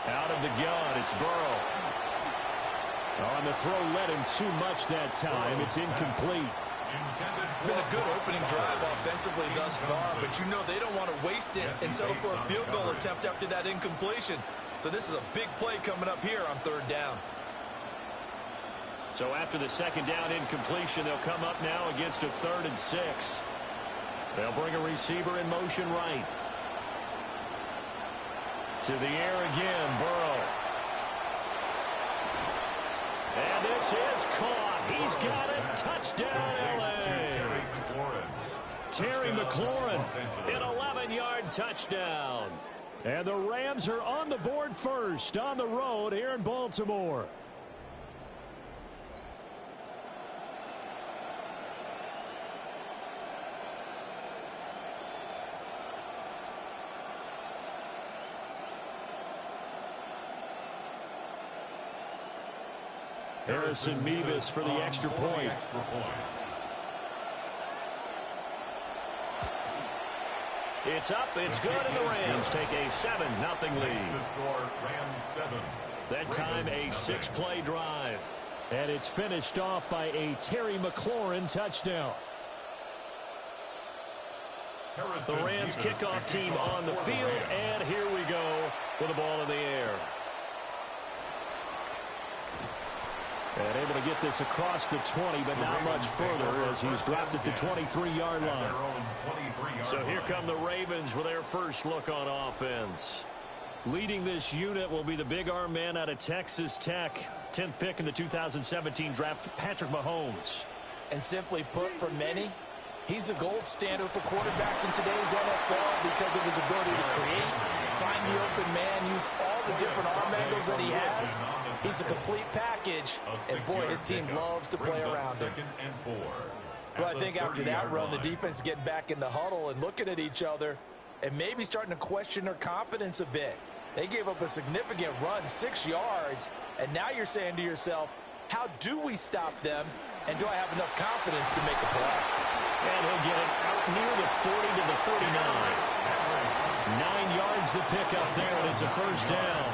Out of the gun, it's Burrow. On the throw, led him too much that time. It's incomplete. It's been a good opening drive offensively thus far, but you know they don't want to waste it and settle for a field goal attempt after that incompletion. So this is a big play coming up here on 3rd down. So after the second down incompletion, they'll come up now against a 3rd and 6. They'll bring a receiver in motion right. To the air again, Burrow. And this is caught. He's got it. Touchdown, L.A. Terry McLaurin, an 11-yard touchdown. And the Rams are on the board first on the road here in Baltimore. Harrison Mevis for the extra point. It's up, it's good, and the Rams take a 7-0 lead. That time a 6-play drive. And it's finished off by a Terry McLaurin touchdown. The Rams kickoff team on the field, and here we go with the ball in the air. And able to get this across the 20, but not much further as he's dropped at the 23-yard line. So here come the Ravens with their first look on offense. Leading this unit will be the big arm man out of Texas Tech. 10th pick in the 2017 draft, Patrick Mahomes. And simply put, for many, he's the gold standard for quarterbacks in today's NFL because of his ability to create, find the open man, use all the different arm angles that he has. He's a complete package, and boy, his team loves to play around him. Well, I think after that run, the defense is getting back in the huddle and looking at each other and maybe starting to question their confidence a bit. They gave up a significant run, 6 yards, and now you're saying to yourself, how do we stop them, and do I have enough confidence to make a play? And he'll get it out near the 40 to the 39. 9 yards the pick up there, and it's a first down.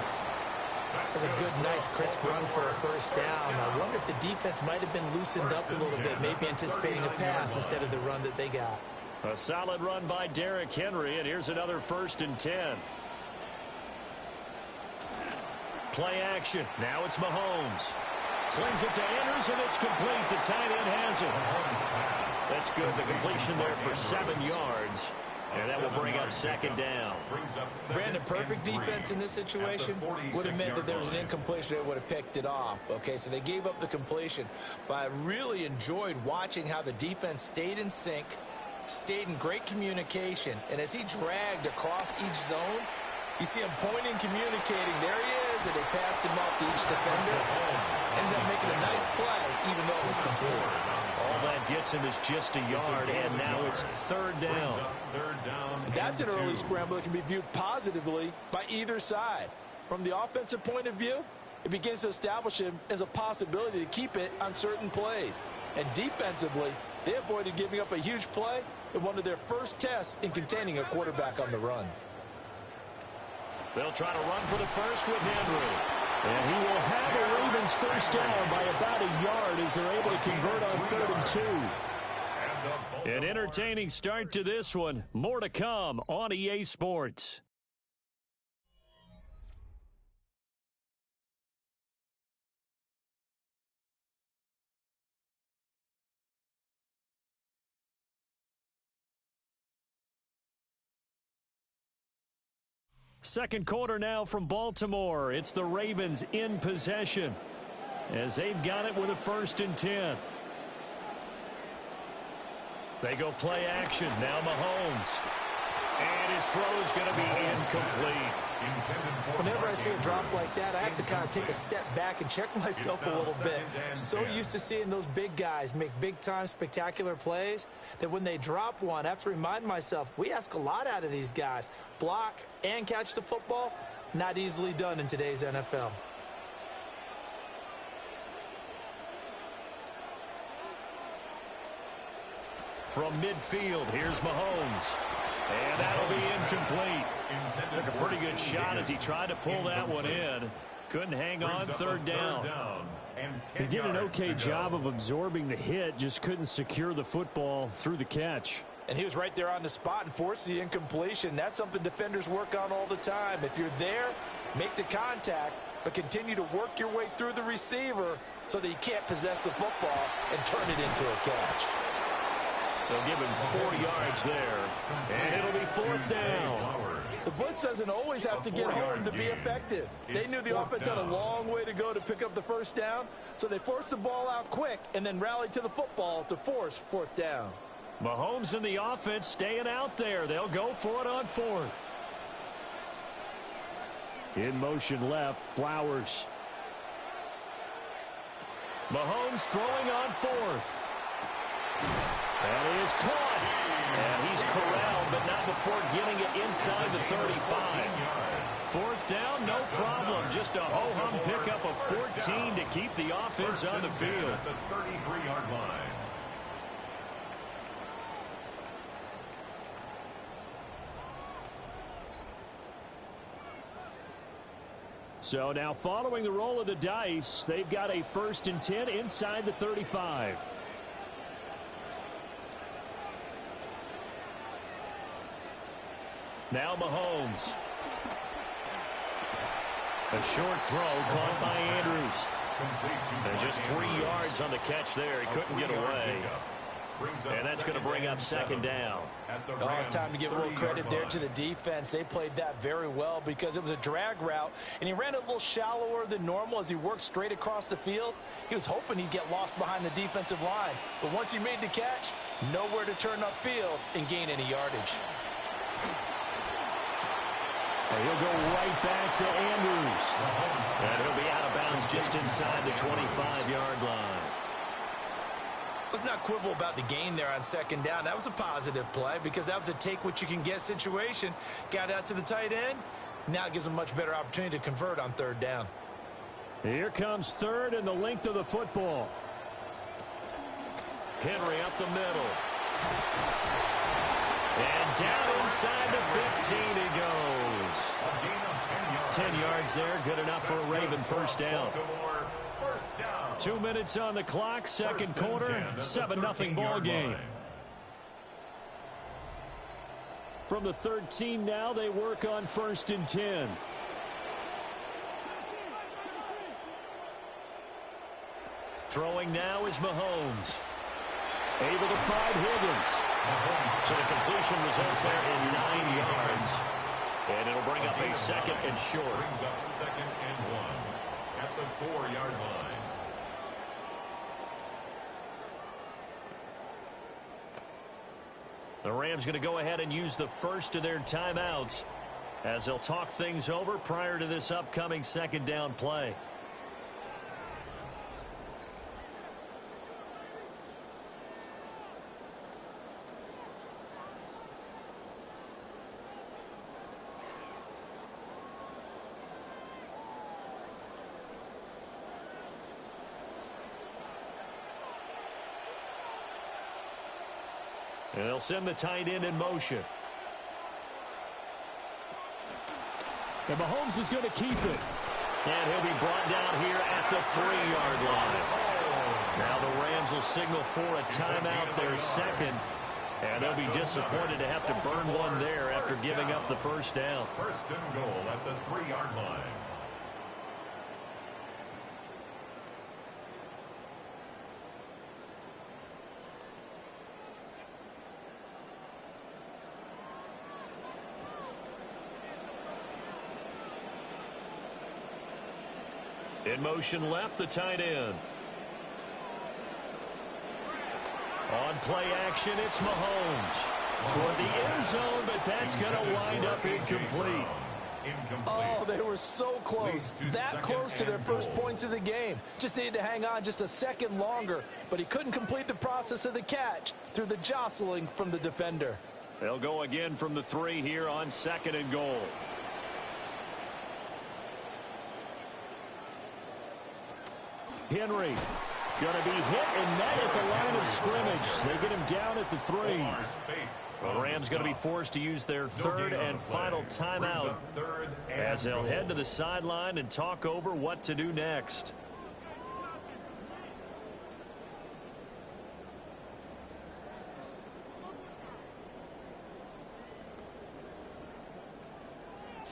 That's a good, nice, crisp run for a first down. I wonder if the defense might have been loosened up a little bit, maybe anticipating a pass instead of the run that they got. A solid run by Derrick Henry, and here's another 1st and 10. Play action. Now it's Mahomes. Slings it to Anderson. It's complete. The tight end has it. That's good. The completion there for 7 yards. And that will bring up 2nd down. Brandon, perfect defense in this situation would have meant that there was an incompletion. They would have picked it off. Okay, so they gave up the completion. But I really enjoyed watching how the defense stayed in sync, stayed in great communication. And as he dragged across each zone, you see him pointing, communicating. There he is, and they passed him off to each defender. Ended up making a nice play, even though it was complete. All that gets him is just a yard, and now it's 3rd down. That's an early scramble that can be viewed positively by either side. From the offensive point of view, it begins to establish him as a possibility to keep it on certain plays. And defensively, they avoided giving up a huge play in one of their first tests in containing a quarterback on the run. They'll try to run for the first with Henry. And he will have the Ravens first down by about a yard as they're able to convert on 3rd and 2. An entertaining start to this one. More to come on EA Sports. Second quarter now from Baltimore. It's the Ravens in possession as they've got it with a 1st and 10. They go play action. Now Mahomes. And his throw is going to be incomplete. Whenever I see a drop like that, I have to kind of take a step back and check myself a little bit. So used to seeing those big guys make big-time spectacular plays that when they drop one, I have to remind myself, we ask a lot out of these guys. Block and catch the football, not easily done in today's NFL. From midfield, here's Mahomes. And that'll be incomplete. Took a pretty good shot as he tried to pull that one in. Couldn't hang on, 3rd down. He did an okay job of absorbing the hit, just couldn't secure the football through the catch. And he was right there on the spot and forced the incompletion. That's something defenders work on all the time. If you're there, make the contact, but continue to work your way through the receiver so that you can't possess the football and turn it into a catch. They'll give him 4 yards there, and it'll be 4th down. The blitz doesn't always have to get home to be effective. They knew the offense had a long way to go to pick up the first down, so they forced the ball out quick and then rallied to the football to force 4th down. Mahomes and the offense staying out there. They'll go for it on 4th. In motion left, Flowers. Mahomes throwing on 4th. And he is caught. And he's corralled, but not before getting it inside the 35. 4th down, no problem. Just a ho-hum pickup of 14 to keep the offense on the field. At the 33-yard line. So now following the roll of the dice, they've got a 1st and 10 inside the 35. Now Mahomes. A short throw caught by Andrews. And just 3 yards on the catch there. He couldn't get away. And that's going to bring up 2nd down. Oh, it's time to give a little credit there to the defense. They played that very well because it was a drag route, and he ran a little shallower than normal as he worked straight across the field. He was hoping he'd get lost behind the defensive line, but once he made the catch, nowhere to turn upfield and gain any yardage. And he'll go right back to Andrews. And he'll be out of bounds just inside the 25-yard line. Let's not quibble about the gain there on 2nd down. That was a positive play because that was a take-what-you-can-get situation. Got out to the tight end. Now it gives them a much better opportunity to convert on 3rd down. Here comes 3rd and the length of the football. Henry up the middle. And down inside the 15 he goes. 10 yards there, good enough for a Raven 1st down. 2 minutes on the clock, 2nd quarter, 7-0 ball game. From the 13 now, they work on 1st and 10. Throwing now is Mahomes. Able to find Higgins. So the completion results there in 9 yards. And it'll bring up a 2nd and short. Brings up 2nd and 1 at the 4-yard line. The Rams going to go ahead and use the first of their timeouts as they'll talk things over prior to this upcoming 2nd down play. And they'll send the tight end in motion. And Mahomes is going to keep it. And he'll be brought down here at the 3-yard line. Now the Rams will signal for a timeout, their 2nd. And they'll be disappointed to have to burn one there after giving up the 1st down. 1st and goal at the 3-yard line. In motion left, the tight end. On play action, it's Mahomes. Toward the end zone, but that's going to wind up incomplete. Oh, they were so close. That close to their first points of the game. Just needed to hang on just a second longer, but he couldn't complete the process of the catch through the jostling from the defender. They'll go again from the 3 here on 2nd and goal. Henry going to be hit and met at the line of scrimmage. They get him down at the 3. The Rams going to be forced to use their 3rd and final timeout as they'll head to the sideline and talk over what to do next.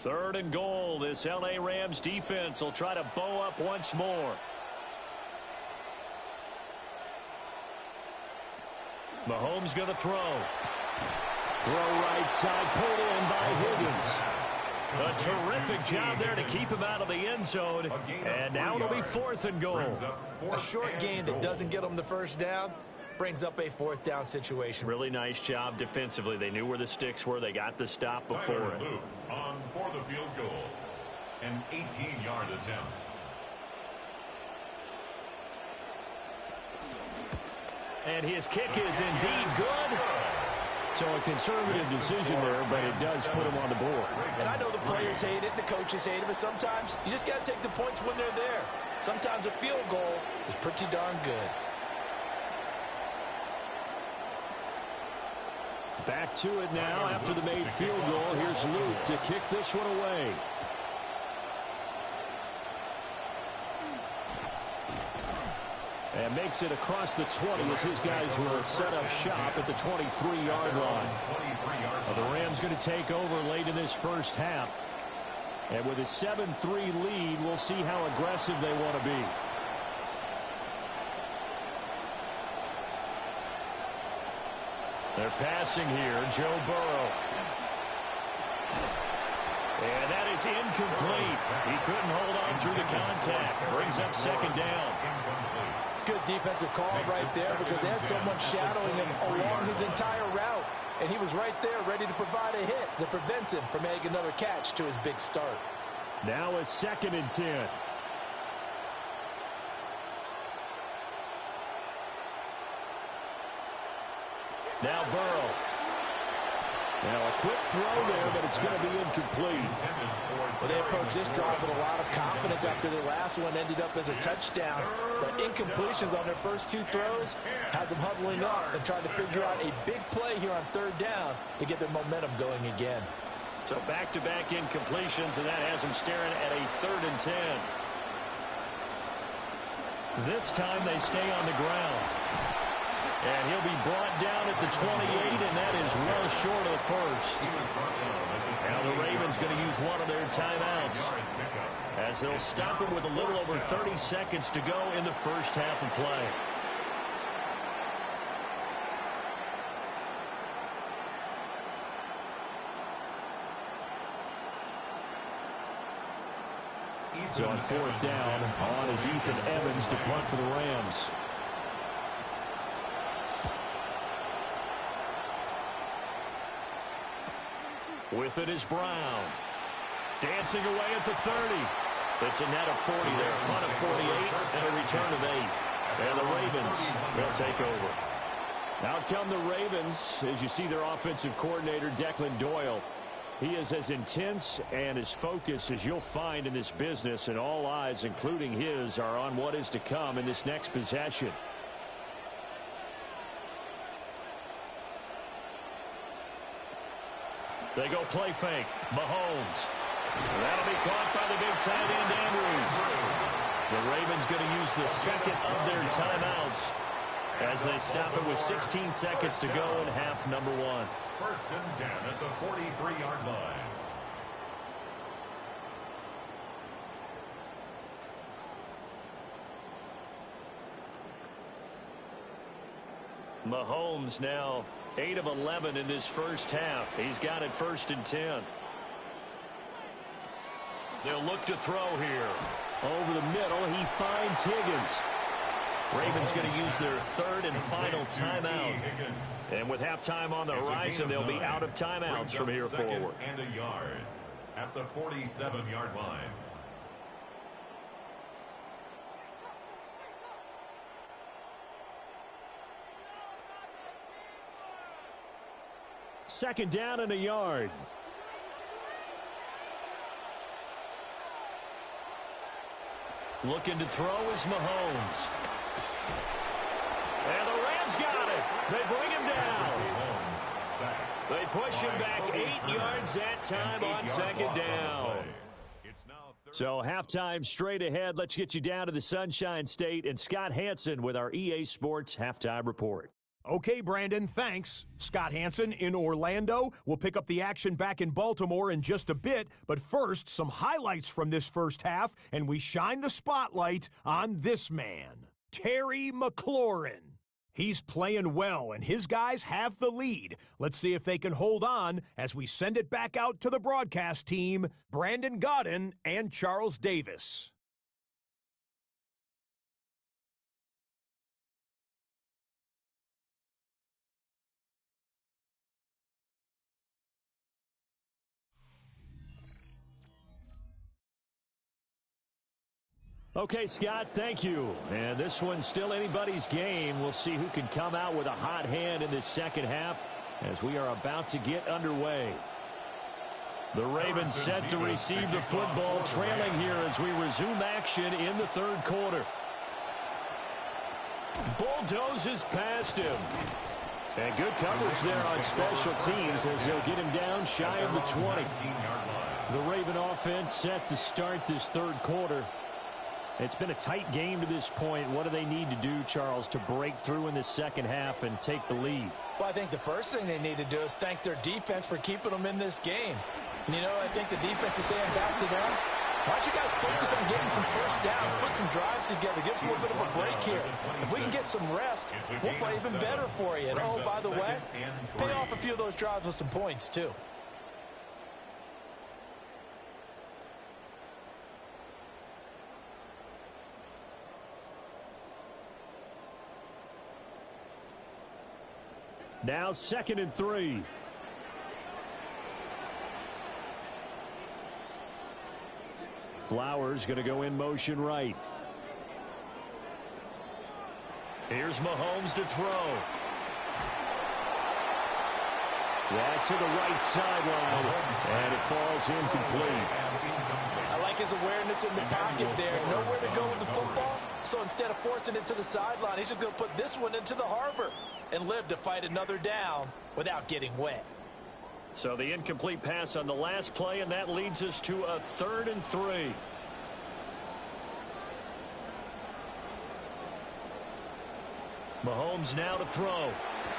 Third and goal. This L.A. Rams defense will try to bow up once more. Mahomes going to throw. Throw right side, pulled in by Higgins. A terrific job there to keep him out of the end zone. And now it'll be 4th and goal. A short gain that doesn't get them the first down brings up a 4th down situation. Really nice job defensively. They knew where the sticks were. They got the stop before it. Luke on for the field goal. An 18-yard attempt. And his kick is indeed good. So a conservative decision there, but it does put him on the board. And I know the players hate it, the coaches hate it, but sometimes you just got to take the points when they're there. Sometimes a field goal is pretty darn good. Back to it now after the made field goal. Here's Luke to kick this one away. And makes it across the 20 as his guys will set up shop at the 23-yard line. The Rams going to take over late in this first half. And with a 7-3 lead, we'll see how aggressive they want to be. They're passing here. Joe Burrow. And that is incomplete. He couldn't hold on through the contact. Brings up 2nd down. Good defensive call right there because they had someone shadowing him along his entire route. And he was right there ready to provide a hit that prevents him from making another catch to his big start. Now a 2nd and 10. Now Burrow. Now a quick throw there, but it's going to be incomplete. Well, they approached this drive with a lot of confidence after their last one ended up as a touchdown. But incompletions on their first 2 throws has them huddling up and trying to figure out a big play here on 3rd down to get their momentum going again. So back-to-back incompletions, and that has them staring at a 3rd and 10. This time they stay on the ground. And he'll be brought down at the 28, and that is well short of the first. Now the Ravens going to use one of their timeouts as they'll stop him with a little over 30 seconds to go in the first half of play. So on 4th down, on is Ethan Evans to punt for the Rams. With it is Brown. Dancing away at the 30. It's a net of 40 there. Punt of 48 and a return of 8. And the Ravens will take over. Out come the Ravens as you see their offensive coordinator, Declan Doyle. He is as intense and as focused as you'll find in this business, and all eyes, including his, are on what is to come in this next possession. They go play fake. Mahomes. That'll be caught by the big tight end, Andrews. The Ravens going to use the 2nd of their timeouts as they stop it with 16 seconds to go in half number 1. 1st and 10 at the 43-yard line. Mahomes now 8 of 11 in this first half. He's got it 1st and 10. They'll look to throw here. Over the middle, he finds Higgins. Ravens going to use their 3rd and final timeout. And with halftime on the horizon, they'll be out of timeouts from here forward. And a yard at the 47-yard line. Second down and a yard. Looking to throw is Mahomes. And the Rams got it. They bring him down. They push him back 8 yards that time on 2nd down. So halftime straight ahead. Let's get you down to the Sunshine State and Scott Hanson with our EA Sports Halftime Report. Okay, Brandon, thanks. Scott Hanson in Orlando. We'll pick up the action back in Baltimore in just a bit, but first, some highlights from this first half, and we shine the spotlight on this man, Terry McLaurin. He's playing well, and his guys have the lead. Let's see if they can hold on as we send it back out to the broadcast team, Brandon Gaudin and Charles Davis. Okay, Scott, thank you. And this one's still anybody's game. We'll see who can come out with a hot hand in this second half as we are about to get underway. The Ravens set to receive the football, trailing here as we resume action in the third quarter. Bulldozes past him. And good coverage there on special teams as they'll get him down shy of the 20. The Raven offense set to start this third quarter. It's been a tight game to this point. What do they need to do, Charles, to break through in the second half and take the lead? Well, I think the first thing they need to do is thank their defense for keeping them in this game. And, you know, I think the defense is saying back to them, why don't you guys focus on getting some first downs, put some drives together, give us a little bit of a break here. If we can get some rest, we'll play even better for you. And, oh, by the way, pay off a few of those drives with some points, too. Now 2nd and 3. Flowers going to go in motion right. Here's Mahomes to throw. That's to the right sideline, and it falls incomplete. I like his awareness in the pocket there. Nowhere to go with the football, so instead of forcing it to the sideline, he's just going to put this one into the harbor and live to fight another down without getting wet. So the incomplete pass on the last play, and that leads us to a 3rd and 3. Mahomes now to throw.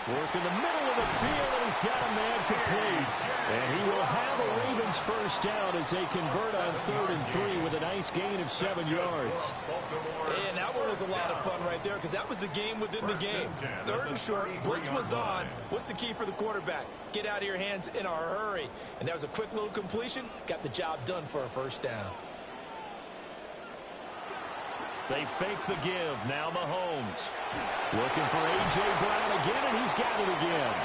Work in the middle of the field, and he's got a man complete. And he will have a Ravens first down as they convert on 3rd and 3 with a nice gain of 7 yards. And that one was a lot of fun right there because that was the game within the game. 3rd and short, blitz was on. What's the key for the quarterback? Get out of your hands in a hurry. And that was a quick little completion. Got the job done for a first down. They fake the give. Now Mahomes. Looking for A.J. Brown again, and he's got it again.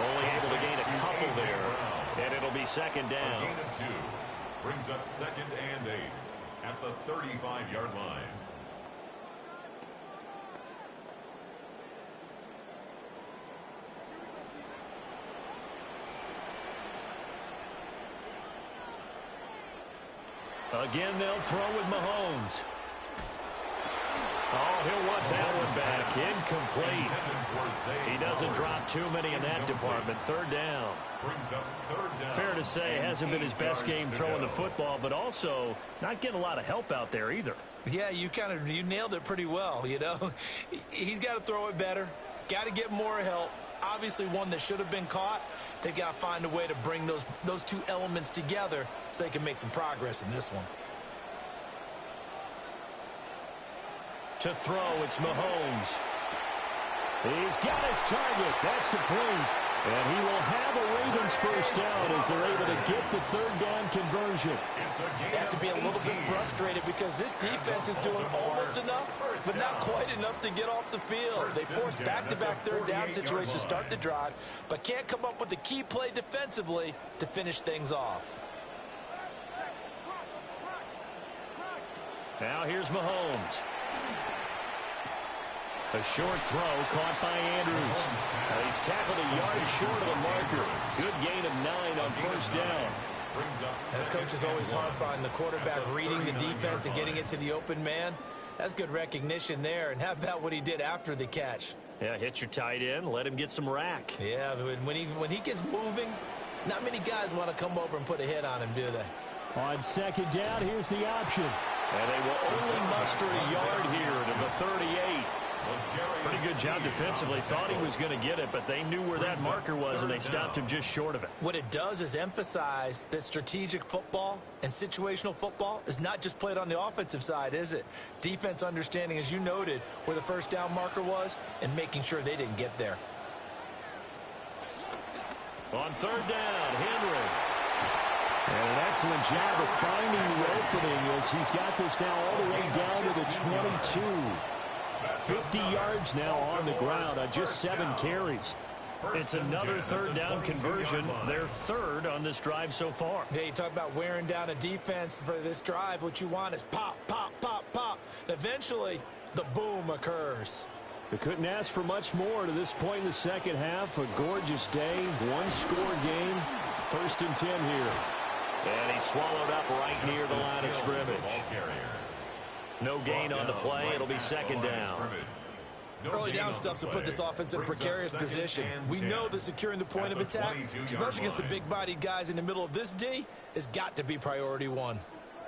Only able to gain a couple there, and it'll be 2nd down. A gain of 2 brings up 2nd and 8 at the 35-yard line. Again, they'll throw with Mahomes. Oh, he'll want that one back. Incomplete. He doesn't drop too many in that department. 3rd down. Fair to say, hasn't been his best game throwing the football, but also not getting a lot of help out there either. Yeah, you nailed it pretty well, you know. He's got to throw it better. Got to get more help. Obviously one that should have been caught. They've got to find a way to bring those two elements together so they can make some progress in this one. To throw, it's Mahomes. He's got his target. That's complete. And he will have a Ravens first down as they're able to get the 3rd down conversion. They have to be a little bit frustrated because this defense is doing almost enough, but not quite enough to get off the field. They force back-to-back 3rd down situations to start the drive, but can't come up with the key play defensively to finish things off. Now here's Mahomes. A short throw caught by Andrews. He's tackled a yard short of the marker. Good gain of 9 on 1st down. And the coach is always harp on the quarterback reading the defense and getting it to the open man. That's good recognition there. And how about what he did after the catch? Yeah, hit your tight end, let him get some rack. Yeah, when he gets moving, not many guys want to come over and put a hit on him, do they? On 2nd down, here's the option. And they will only muster a yard here to the 38. Pretty good job defensively. Thought he was going to get it, but they knew where that marker was, and they stopped him just short of it. What it does is emphasize that strategic football and situational football is not just played on the offensive side, is it? Defense understanding, as you noted, where the first down marker was and making sure they didn't get there. On third down, Henry. And an excellent job of finding the opening as he's got this now all the way down to the 22. 50 yards now on the ground on just 7 carries. It's another third down conversion, their third on this drive so far. Yeah, you talk about wearing down a defense for this drive. What you want is pop, pop, pop, pop. And eventually, the boom occurs. They couldn't ask for much more to this point in the second half. A gorgeous day, one-score game, 1st and 10 here. And he swallowed up right near the line of scrimmage. No gain on the play. It'll be second down. Early down stuff to put this offense in a precarious position. We know that securing the point of attack, especially against the big-bodied guys in the middle of this D, has got to be priority one.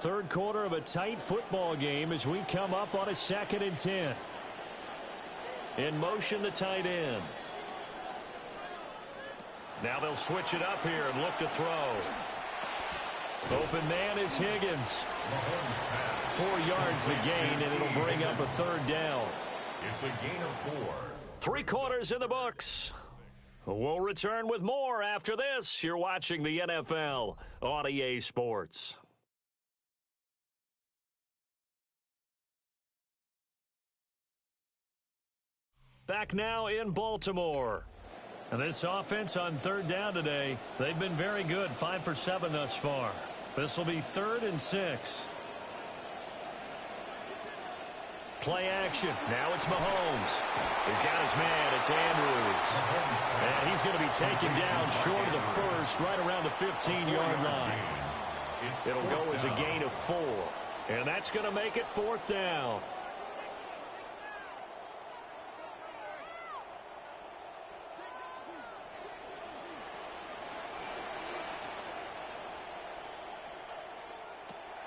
Third quarter of a tight football game as we come up on a 2nd and 10. In motion, the tight end. Now they'll switch it up here and look to throw. Open man is Higgins. 4 yards the gain, and it'll bring up a third down. It's a gain of 4. 3 quarters in the books. We'll return with more after this. You're watching the NFL on EA Sports. Back now in Baltimore. And this offense on third down today, they've been very good, 5 for 7 thus far. This will be 3rd and 6. Play action. Now it's Mahomes. He's got his man. It's Andrews. And he's going to be taken down short of the first, right around the 15-yard line. It'll go as a gain of 4. And that's going to make it 4th down.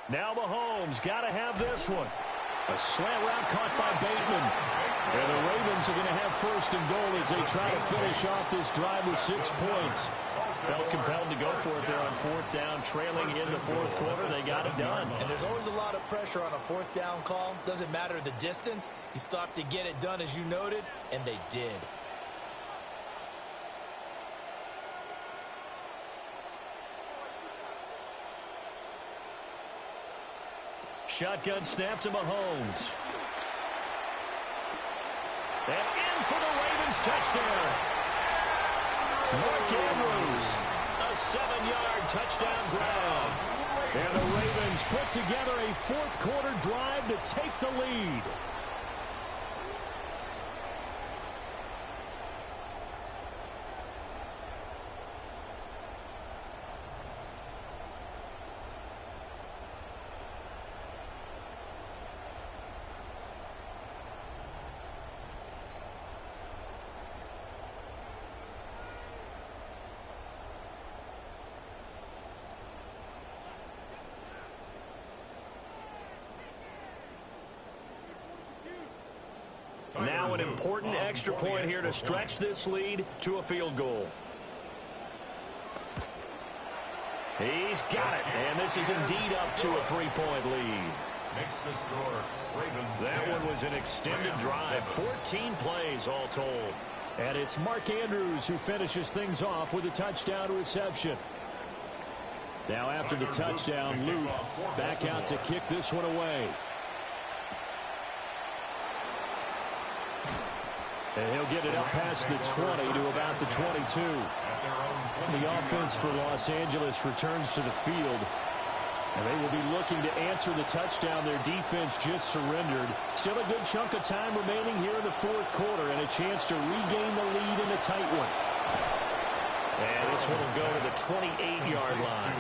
Now Mahomes got to have this one. A slant route caught by Bateman. And the Ravens are going to have 1st and goal as they try to finish off this drive with 6 points. Felt compelled to go for it there on 4th down, trailing in the 4th quarter. They got it done. And there's always a lot of pressure on a 4th down call. Doesn't matter the distance. You still have to get it done, as you noted, and they did. Shotgun snap to Mahomes. And in for the Ravens touchdown. Mark Andrews, a 7-yard touchdown grab. And the Ravens put together a 4th quarter drive to take the lead. Now an important extra point here to stretch this lead to a field goal. He's got it, and this is indeed up to a 3-point lead. Makes the score Ravens. That one was an extended drive, 14 plays all told. And it's Mark Andrews who finishes things off with a touchdown reception. Now after the touchdown, Luke back out to kick this one away. And he'll get it up past the 20 to about the 22. The offense for Los Angeles returns to the field. And they will be looking to answer the touchdown their defense just surrendered. Still a good chunk of time remaining here in the 4th quarter and a chance to regain the lead in a tight one. And this one will go to the 28-yard line.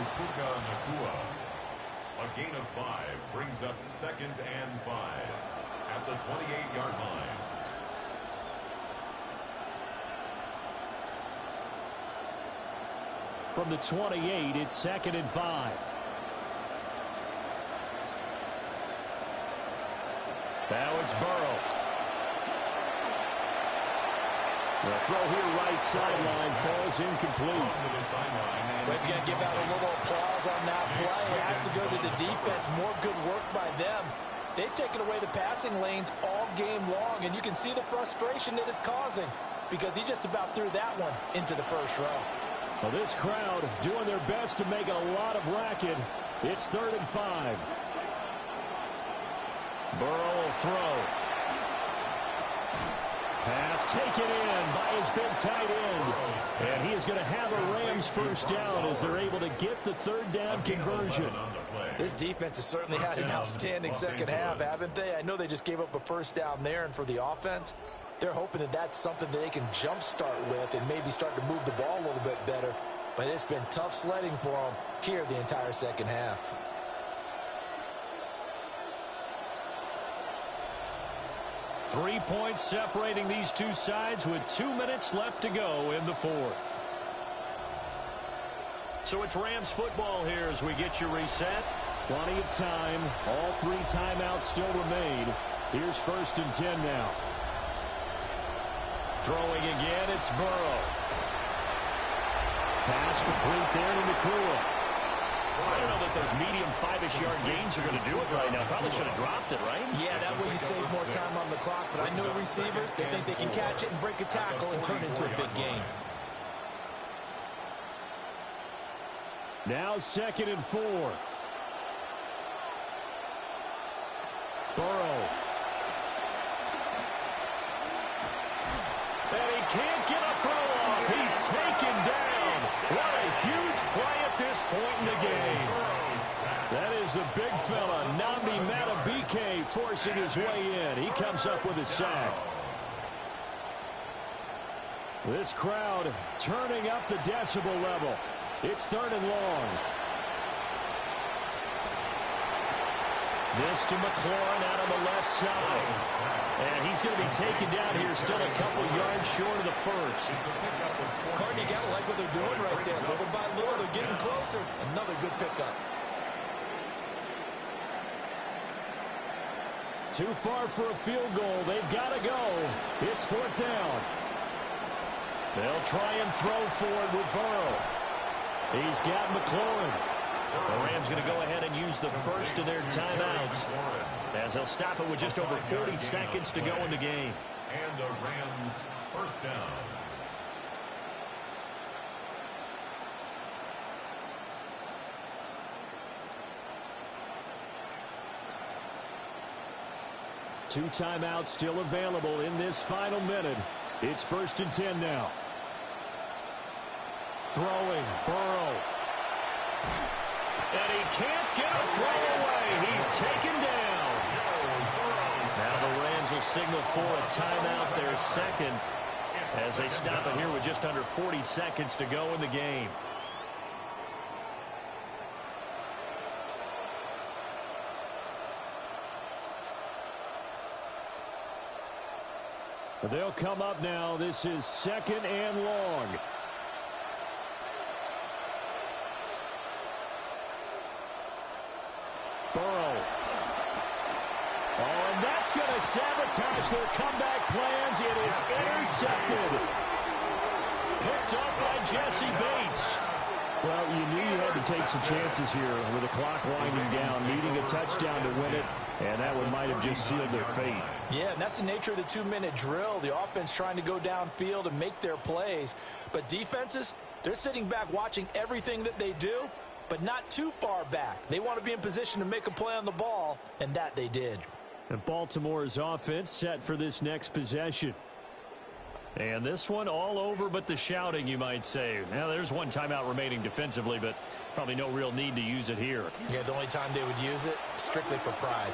A gain of 5 brings up 2nd and 5 at the 28-yard line. From the 28, it's 2nd and 5. Now it's Burrow. The throw here right sideline falls incomplete. But if you're going to give out a little applause on that play, it has to go to the defense. More good work by them. They've taken away the passing lanes all game long, and you can see the frustration that it's causing because he just about threw that one into the first row. Well, this crowd doing their best to make a lot of racket. It's 3rd and 5. Burrow will throw. Pass taken in by his big tight end. And he is going to have a Rams first down as they're able to get the 3rd down conversion. This defense has certainly had an outstanding second half, haven't they? I know they just gave up a first down there, and for the offense, they're hoping that that's something that they can jumpstart with and maybe start to move the ball a little bit better. But it's been tough sledding for them here the entire second half. Three points separating these two sides with 2 minutes left to go in the 4th. So it's Rams football here as we get you reset. Plenty of time. All 3 timeouts still remain. Here's 1st and 10 now. Throwing again, it's Burrow. Pass complete there to Nakua. I don't know that those medium 5-ish yard gains are going to do it right now. Probably should have dropped it, right? Yeah, that way you save more time on the clock. But I know receivers, they think they can catch it and break a tackle and turn it into a big gain. Now 2nd and 4. Burrow. And he can't get a throw off. He's taken down. What a huge play at this point in the game. That is a big fella, Nnamdi Madubuike, forcing his way in. He comes up with a sack. This crowd turning up the decibel level. It's 3rd and long. This to McLaurin out on the left side. And he's going to be taken down here, still a couple yards short of the first. Carter, you got to like what they're doing right there. Little by little, they're getting closer. Another good pickup. Too far for a field goal. They've got to go. It's 4th down. They'll try and throw for it with Burrow. He's got McLaurin. The Rams going to go ahead and use the first of their timeouts as they'll stop it with just over 40 seconds to go in the game. And the Rams first down. Two timeouts still available in this final minute. It's 1st and 10 now. Throwing, Burrow. And he can't get a throw away. He's taken down. Now the Rams will signal for a timeout, their 2nd, as they stop it here with just under 40 seconds to go in the game. They'll come up now. This is 2nd and long. Burrow. Oh, and that's going to sabotage their comeback plans. It is intercepted. Picked up by Jesse Bates. Well, you knew you had to take some chances here with the clock winding down, needing a touchdown to win it, and that one might have just sealed their fate. Yeah, and that's the nature of the 2-minute drill. The offense trying to go downfield and make their plays. But defenses, they're sitting back watching everything that they do, but not too far back. They want to be in position to make a play on the ball, and that they did. And Baltimore's offense set for this next possession. And this one all over but the shouting, you might say. Now, there's one timeout remaining defensively, but probably no real need to use it here. Yeah, the only time they would use it, strictly for pride.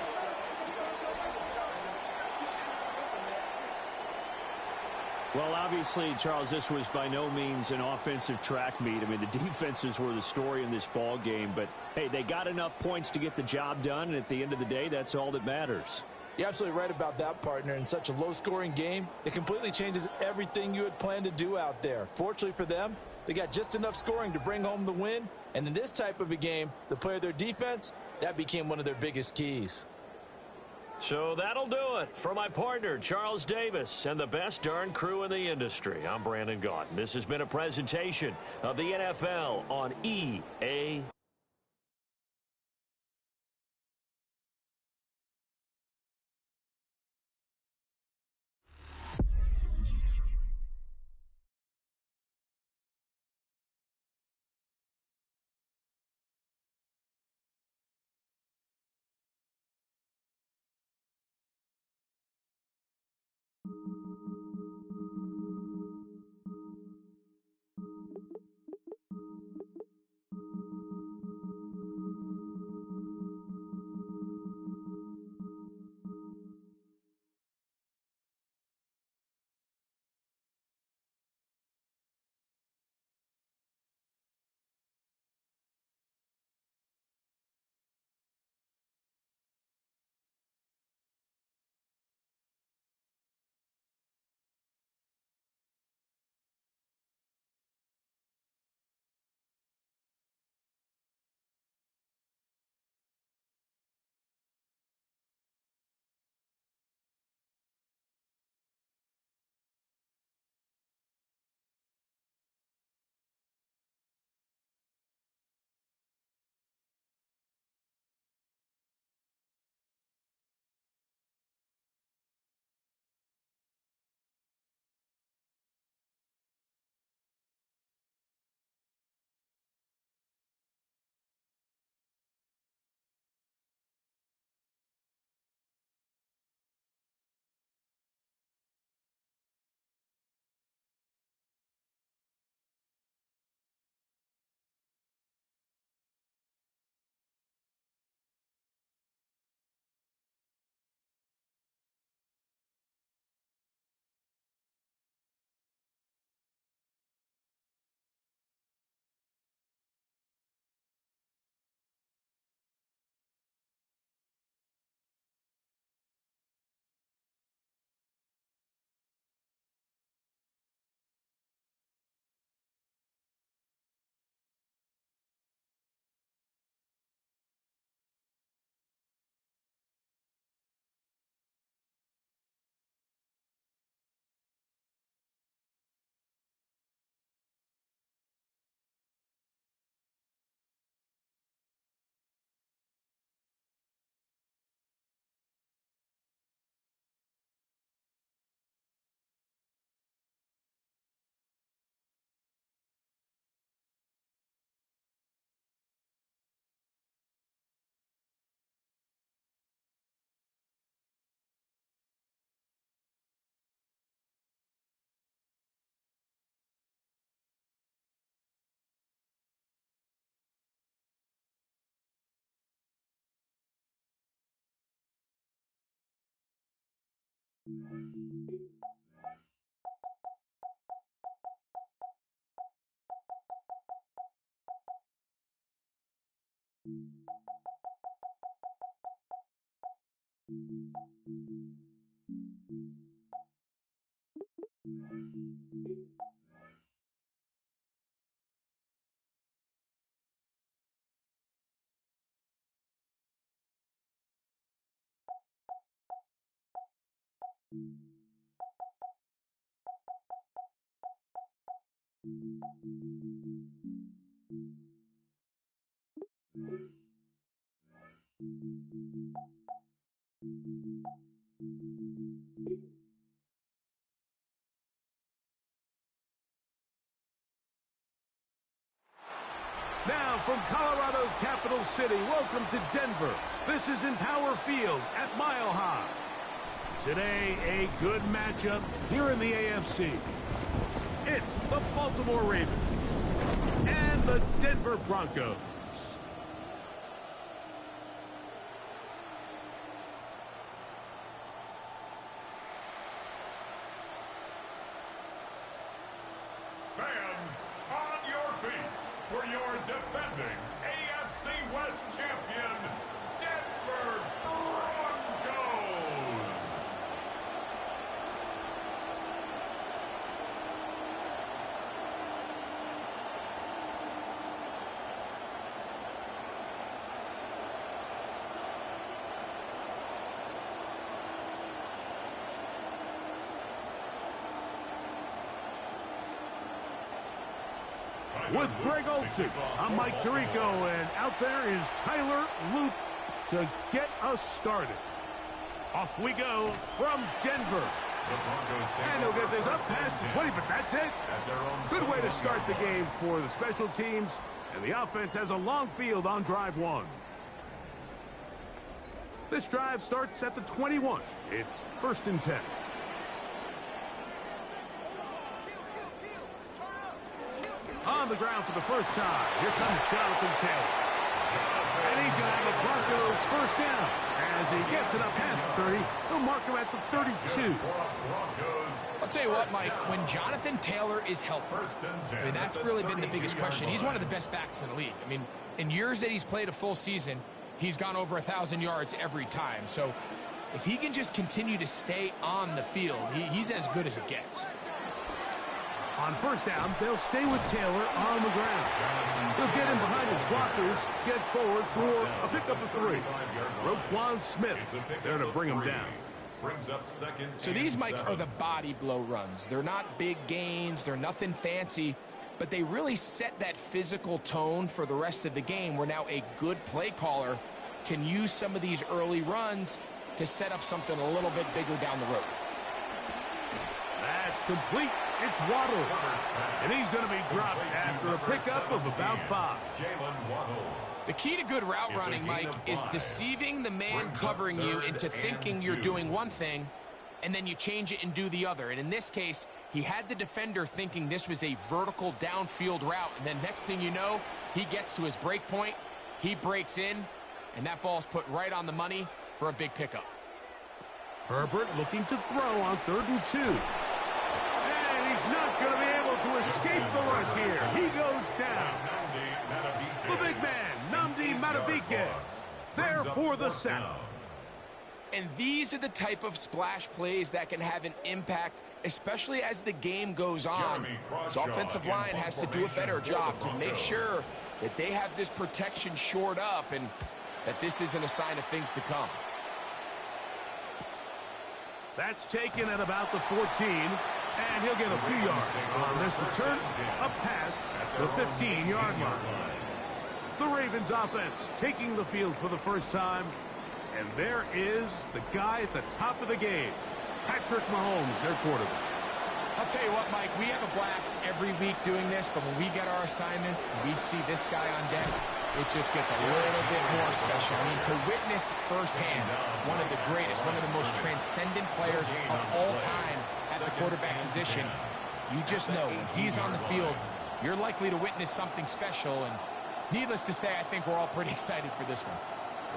Well, obviously, Charles, this was by no means an offensive track meet. I mean, the defenses were the story in this ball game, but, hey, they got enough points to get the job done, and at the end of the day, that's all that matters. You're absolutely right about that, partner. In such a low-scoring game, it completely changes everything you had planned to do out there. Fortunately for them, they got just enough scoring to bring home the win, and in this type of a game, to play their defense, that became one of their biggest keys. So that'll do it. For my partner, Charles Davis, and the best darn crew in the industry, I'm Brandon Gaudin. This has been a presentation of the NFL on EA. Now from Colorado's capital city, welcome to Denver. This is Empower Field at Mile High. Today, a good matchup here in the AFC. It's the Baltimore Ravens and the Denver Broncos. Fans, on your feet for your defending AFC West champion, Denver Broncos. With Greg Olsen, I'm Mike Tirico, and out there is Tyler Loop to get us started. Off we go from Denver. And he'll get this up past the 20, but that's it. Good way to start the game for the special teams, and the offense has a long field on drive one. This drive starts at the 21. It's 1st and 10. On the ground for the first time, here comes Jonathan Taylor. And he's going to have the Broncos first down. As he gets it up past the 30, they'll mark him at the 32. I'll tell you what, Mike, when Jonathan Taylor is healthy, I mean, that's really been the biggest question. He's one of the best backs in the league. I mean, in years that he's played a full season, he's gone over 1,000 yards every time. So if he can just continue to stay on the field, he's as good as it gets. On first down, they'll stay with Taylor on the ground. They'll get him behind his blockers, get forward for a pickup of 3. Roquan Smith there to bring him down. So these, Mike, are the body blow runs. They're not big gains. They're nothing fancy. But they really set that physical tone for the rest of the game where now a good play caller can use some of these early runs to set up something a little bit bigger down the road. That's complete. It's Waddle. And he's going to be dropped after a pickup of about 5. The key to good route running, Mike, is deceiving the man covering you into thinking you're doing one thing, and then you change it and do the other. And in this case, he had the defender thinking this was a vertical downfield route, and then next thing you know, he gets to his break point, he breaks in, and that ball's put right on the money for a big pickup. Herbert looking to throw on 3rd and 2. And he's not going to be able to escape the rush here. He goes down. The big man, Nnamdi Madubuike, there for the sack. And these are the type of splash plays that can have an impact, especially as the game goes on. His offensive line has to do a better job to make sure that they have this protection shored up and that this isn't a sign of things to come. That's taken at about the 14, and he'll get a few yards on this return, up past the 15-yard line. The Ravens offense taking the field for the first time, and there is the guy at the top of the game, Patrick Mahomes, their quarterback. I'll tell you what, Mike, we have a blast every week doing this, but when we get our assignments and we see this guy on deck, it just gets a little bit more special. I mean, to witness firsthand one of the greatest, one of the most transcendent players of all time at the quarterback position, you just know when he's on the field, you're likely to witness something special. And needless to say, I think we're all pretty excited for this one.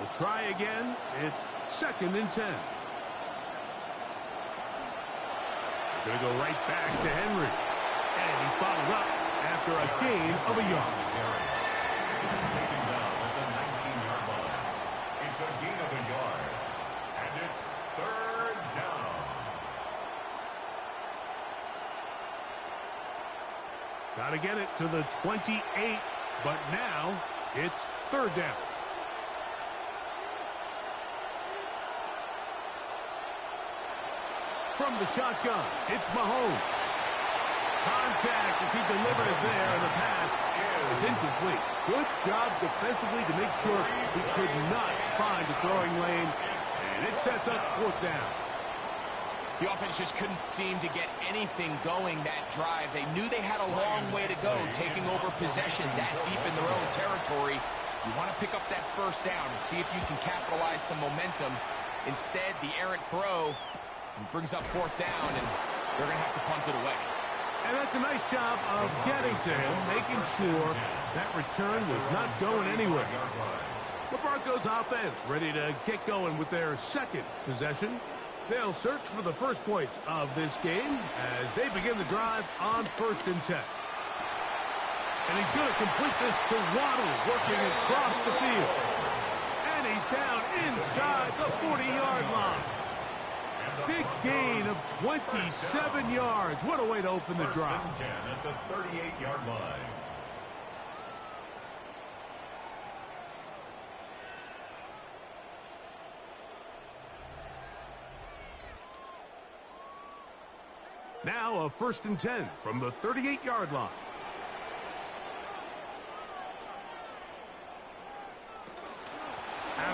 We'll try again. It's 2nd and 10. Going to go right back to Henry. And he's bottled up after a gain of a yard. Taken down at the 19-yard line. It's a gain of a yard. And it's 3rd down. Got to get it to the 28, but now it's 3rd down. From the shotgun, it's Mahomes. Contact as he delivered it there, and the pass is incomplete. Good job defensively to make sure he could not find a throwing lane, and it sets up 4th down. The offense just couldn't seem to get anything going that drive. They knew they had a long way to go, taking over possession that deep in their own territory. You want to pick up that first down and see if you can capitalize some momentum. Instead, the errant throw brings up 4th down, and they're going to have to punt it away. And that's a nice job of getting to him, making sure that return was not going anywhere. The Broncos offense ready to get going with their 2nd possession. They'll search for the first points of this game as they begin the drive on 1st and 10. And he's going to complete this to Waddle, working across the field. And he's down inside the 40-yard line. Big gain of 27 yards. What a way to open the drive. 10 at the 38-yard line. Now a 1st and 10 from the 38-yard line.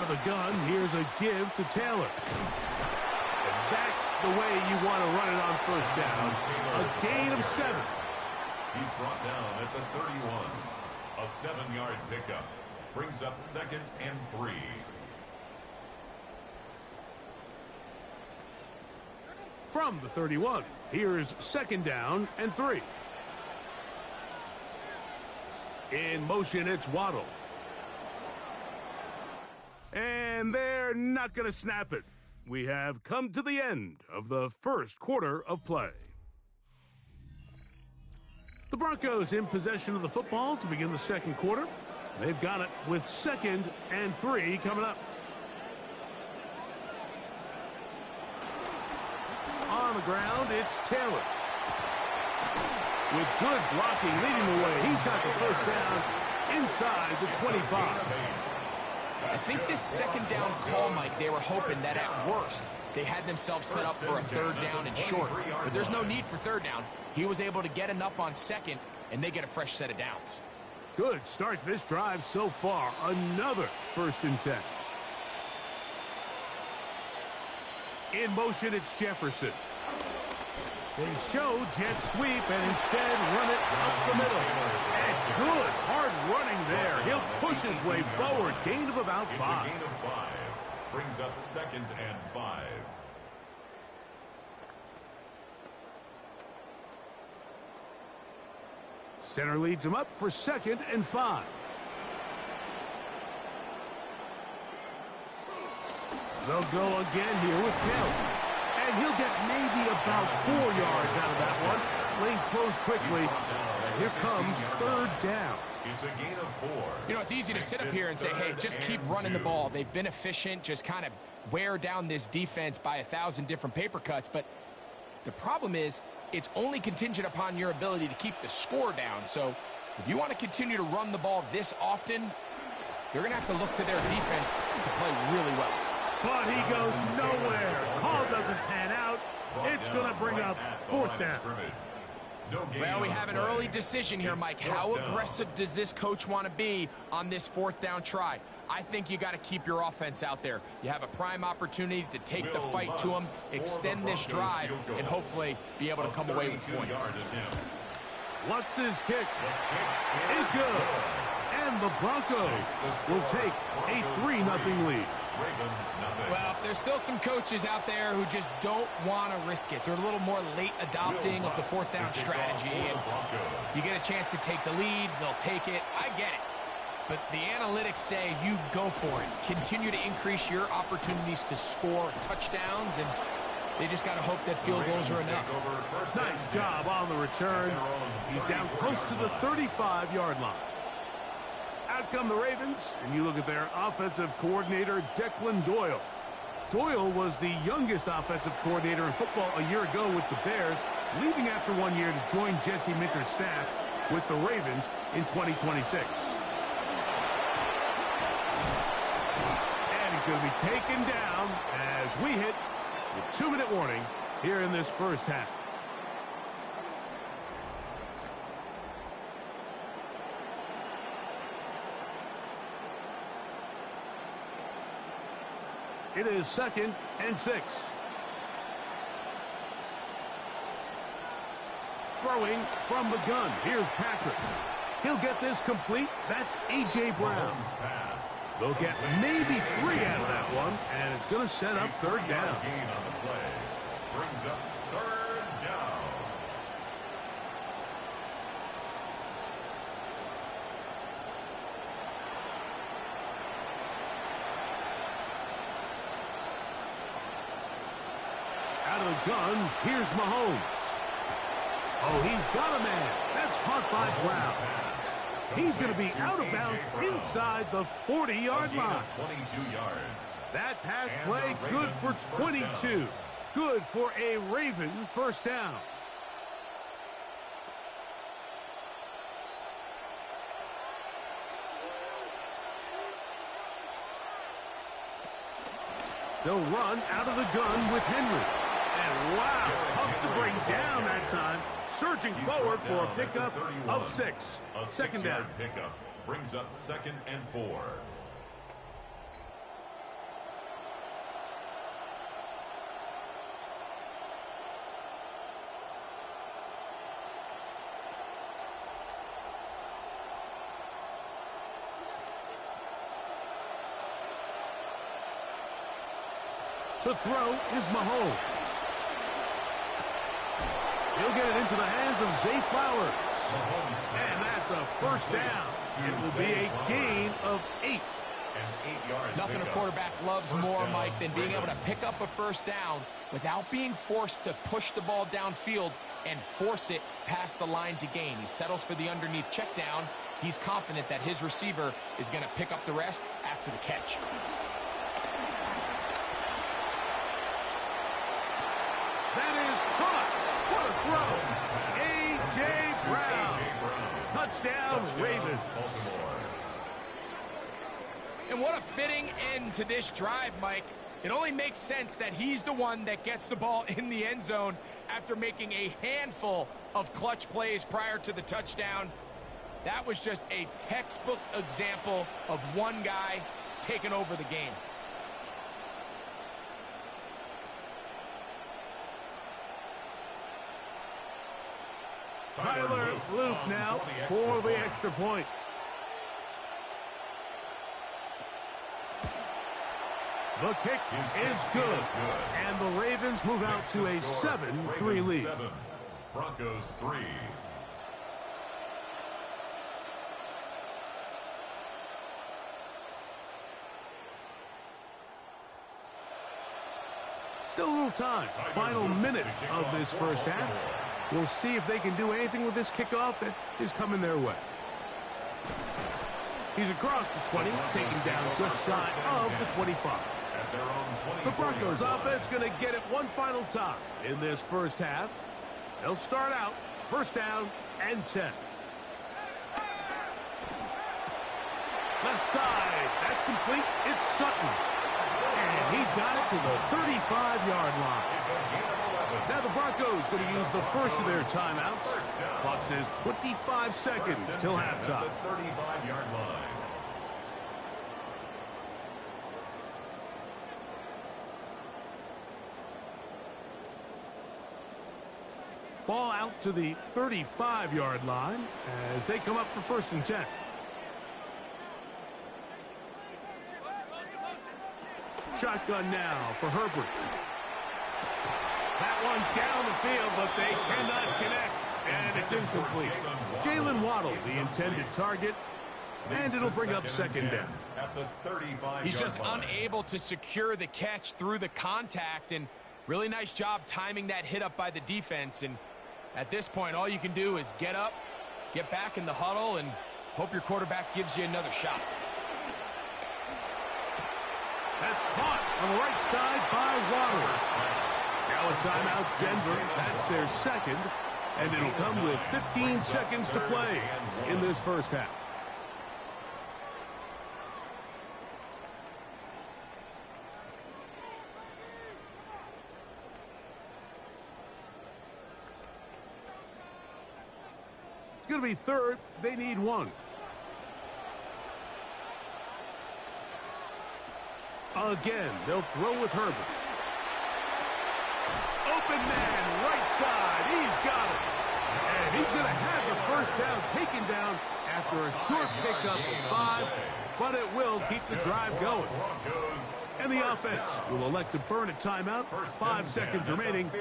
of the gun, here's a give to Taylor. And that's the way you want to run it on first down. A gain of 7. He's brought down at the 31. A 7-yard pickup. Brings up 2nd and 3. From the 31, here's 2nd down and 3. In motion, it's Waddle. And they're not going to snap it. We have come to the end of the first quarter of play. The Broncos in possession of the football to begin the second quarter. They've got it with 2nd and 3 coming up. On the ground, it's Taylor. With good blocking leading the way, he's got the first down inside the 25. I think this 2nd down call, Mike, they were hoping that at worst they had themselves set up for a 3rd down and short. But there's no need for 3rd down. He was able to get enough on 2nd, and they get a fresh set of downs. Good start to this drive so far. Another 1st and 10. In motion, it's Jefferson. They show jet sweep and instead run it up the middle. And good hard running there. He'll push his way forward. Gain of about 5. It's a gain of 5. Brings up 2nd and 5. Center leads him up for 2nd and 5. They'll go again here with Taylor. And he'll get maybe about 4 yards out of that one. Lane closed quickly. Here comes 3rd down. It's a gain of 4. You know, it's easy to sit up here and say, hey, just keep running the ball. They've been efficient, just kind of wear down this defense by 1,000 different paper cuts. But the problem is, it's only contingent upon your ability to keep the score down. So if you want to continue to run the ball this often, you're going to have to look to their defense to play really well. But he goes nowhere. Call doesn't pan out. It's going to bring up 4th down. Well, we have an early decision here, Mike. How aggressive does this coach want to be on this 4th down try? I think you got to keep your offense out there. You have a prime opportunity to take the fight to them, extend this drive, and hopefully be able to come away with points. What's his kick? Is good. And the Broncos will take a 3-0 lead. Well, there's still some coaches out there who just don't want to risk it. They're a little more late adopting of the 4th down strategy. And you get a chance to take the lead, they'll take it. I get it. But the analytics say you go for it. Continue to increase your opportunities to score touchdowns, and they just got to hope that field goals are enough. Nice job on the return. He's down close to the 35-yard line. Out come the Ravens, and you look at their offensive coordinator, Declan Doyle. Doyle was the youngest offensive coordinator in football a year ago with the Bears, leaving after 1 year to join Jesse Minter's staff with the Ravens in 2026. And he's going to be taken down as we hit the 2-minute warning here in this first half. It is 2nd and 6. Throwing from the gun. Here's Patrick. He'll get this complete. That's A.J. Brown. They'll get maybe 3 out of that one, and it's going to set up 3rd down. Gain on the play. Brings up 3rd down. Out of the gun, here's Mahomes. Oh, he's got a man. That's caught by Brown. He's going to be out of bounds inside the 40-yard line. 22 yards. That pass play good for 22. Good for a Raven first down. They'll run out of the gun with Henry. And wow, tough to bring down that time. Surging forward for a pickup of 6. A 2nd down. pickup brings up 2nd and 4. To throw is Mahomes. He'll get it into the hands of Zay Flowers. And that's a first down. It will be a gain of 8. Nothing a quarterback loves more, Mike, than being able to pick up a first down without being forced to push the ball downfield and force it past the line to gain. He settles for the underneath check down. He's confident that his receiver is going to pick up the rest after the catch. That is caught. What a throw. A.J. Brown. Touchdown, Ravens. And what a fitting end to this drive, Mike. It only makes sense that he's the one that gets the ball in the end zone after making a handful of clutch plays prior to the touchdown. That was just a textbook example of one guy taking over the game. Tyler Luke now for the extra point. The kick is good. And the Ravens move out to a 7-3 lead. Broncos 3. Still a little time. Final minute of this first half. We'll see if they can do anything with this kickoff that is coming their way. He's across the 20, taken down just shy of the 25. The Broncos offense going to get it one final time in this first half. They'll start out first down and 10. Left side, that's complete. It's Sutton. And he's got it to the 35-yard line. Now the Broncos going to use the first of their timeouts. Clock says 25 seconds till halftime. 35-yard line. Ball out to the 35-yard line as they come up for first and 10. Shotgun now for Herbert. That one down the field, but they cannot connect, and it's incomplete. Jalen Waddle, the intended target, and it'll bring up second down. He's just unable to secure the catch through the contact, and really nice job timing that hit up by the defense. And at this point, all you can do is get up, get back in the huddle, and hope your quarterback gives you another shot. That's caught on the right side by Waddle. Now a timeout, Denver. That's their second, and it'll come with 15 seconds to play in this first half. It's going to be third. They need one. Again, they'll throw with Herbert. Open man, right side. He's got it. And he's going to have the first down taken down after a short pickup of 5, but it will keep the drive going. And the offense will elect to burn a timeout. 5 seconds remaining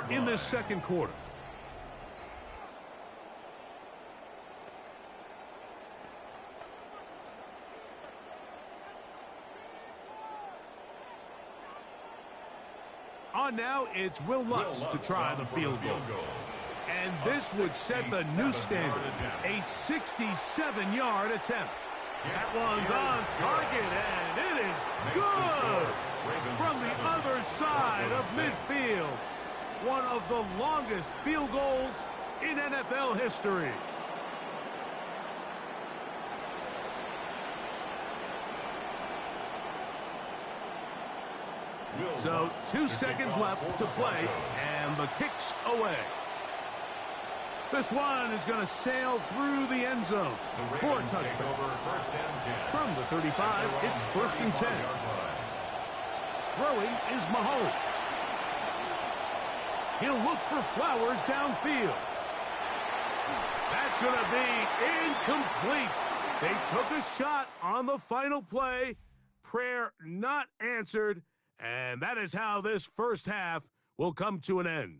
in this second quarter. On now, it's Will Lutz to try the field goal. And this would set the new standard, a 67-yard attempt. That one's on target, and it is good from the other side of midfield. One of the longest field goals in NFL history. So 2 seconds left to play, and the kick's away. This one is going to sail through the end zone for a touchdown. From the 35, it's first and 10. Throwing is Mahomes. He'll look for Flowers downfield. That's going to be incomplete. They took a shot on the final play. Prayer not answered. And that is how this first half will come to an end.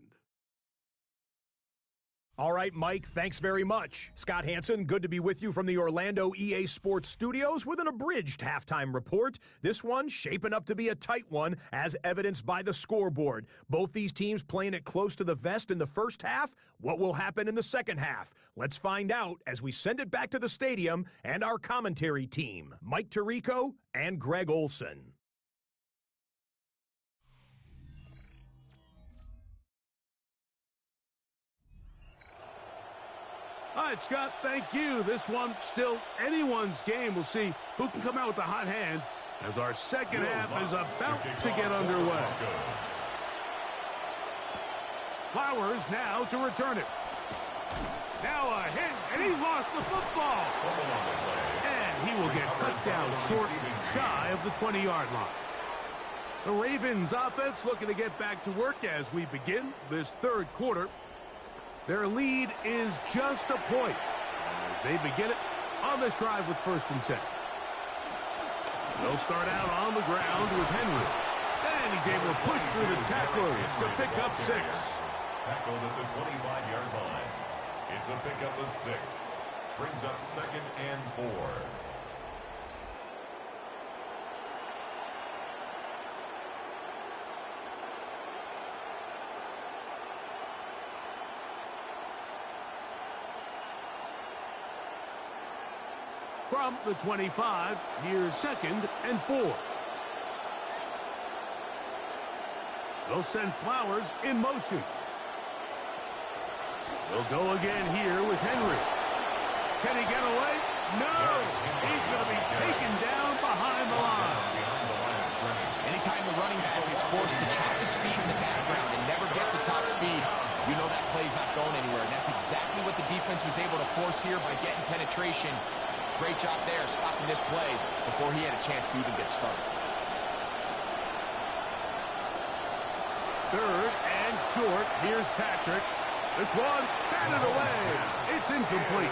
All right, Mike, thanks very much. Scott Hanson, good to be with you from the Orlando EA Sports Studios with an abridged halftime report. This one shaping up to be a tight one, as evidenced by the scoreboard. Both these teams playing it close to the vest in the first half. What will happen in the second half? Let's find out as we send it back to the stadium and our commentary team, Mike Tirico and Greg Olson. All right, Scott, thank you. This one still anyone's game. We'll see who can come out with the hot hand as our second half is about to get underway. Flowers now to return it. Now a hit, and he lost the football. And he will get cut down short, shy of the 20-yard line. The Ravens offense looking to get back to work as we begin this third quarter. Their lead is just a point as they begin it on this drive with 1st and 10. They'll start out on the ground with Henry. And he's able to push through the tacklers to pick up 6. Tackled at the 25-yard line. It's a pickup of 6. Brings up 2nd and 4. From the 25, here's 2nd and 4. They'll send Flowers in motion. They'll go again here with Henry. Can he get away? No! He's going to be taken down behind the line. Anytime the running back is forced to chop his feet in the background and never get to top speed, you know that play's not going anywhere. And that's exactly what the defense was able to force here by getting penetration. Great job there, stopping this play before he had a chance to even get started. 3rd and short. Here's Patrick. This one, batted away. It's incomplete.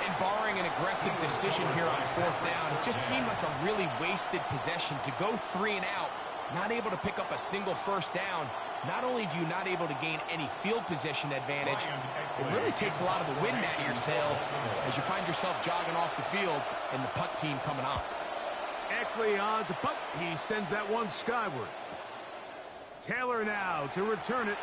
And barring an aggressive decision here on 4th down, it just seemed like a really wasted possession to go 3 and out, not able to pick up a single 1st down. Not only do you not able to gain any field position advantage, it really takes a lot of the wind out of your sails as you find yourself jogging off the field and the punt team coming on. Eckley on to punt. He sends that one skyward. Taylor now to return it.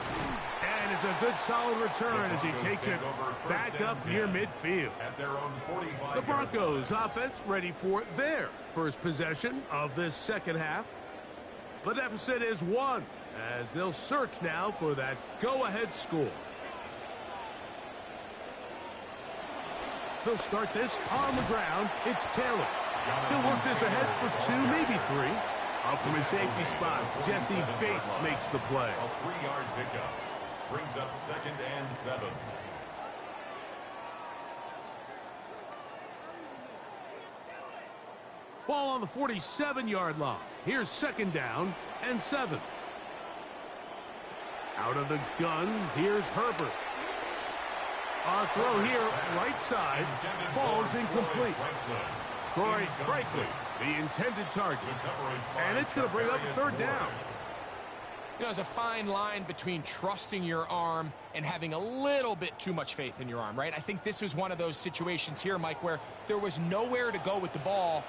And it's a good solid return as he takes it back up near midfield. At their own 45. The Broncos offense ready for their first possession of this second half. The deficit is 1 as they'll search now for that go-ahead score. They'll start this on the ground. It's Taylor. He'll work this ahead for 2, maybe 3. Up from his safety spot, Jesse Bates makes the play. A 3-yard pickup. Brings up 2nd and 7. Ball on the 47-yard line. Here's 2nd down and 7. Out of the gun, here's Herbert. Our throw here, right side, falls incomplete. Troy Franklin, the intended target. And it's going to bring up 3rd down. You know, there's a fine line between trusting your arm and having a little bit too much faith in your arm, right? I think this was one of those situations here, Mike, where there was nowhere to go with the ball.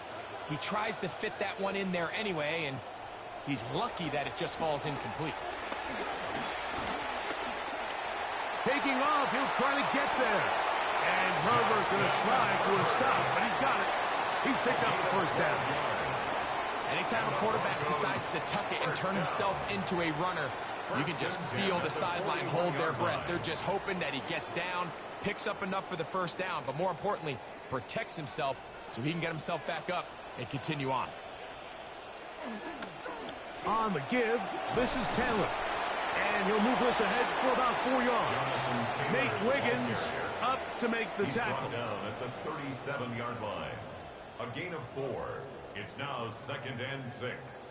He tries to fit that one in there anyway, and he's lucky that it just falls incomplete. Taking off, he'll try to get there. And Herbert's going to slide to a stop, but he's got it. He's picked up the 1st down. Anytime a quarterback decides to tuck it and turn himself into a runner, you can just feel the sideline hold their breath. They're just hoping that he gets down, picks up enough for the 1st down, but more importantly, protects himself so he can get himself back up and continue on. On the give, this is Taylor. And he'll move this ahead for about 4 yards. Nate Wiggins up to make the tackle. Down at the 37-yard line. A gain of 4. It's now 2nd and 6.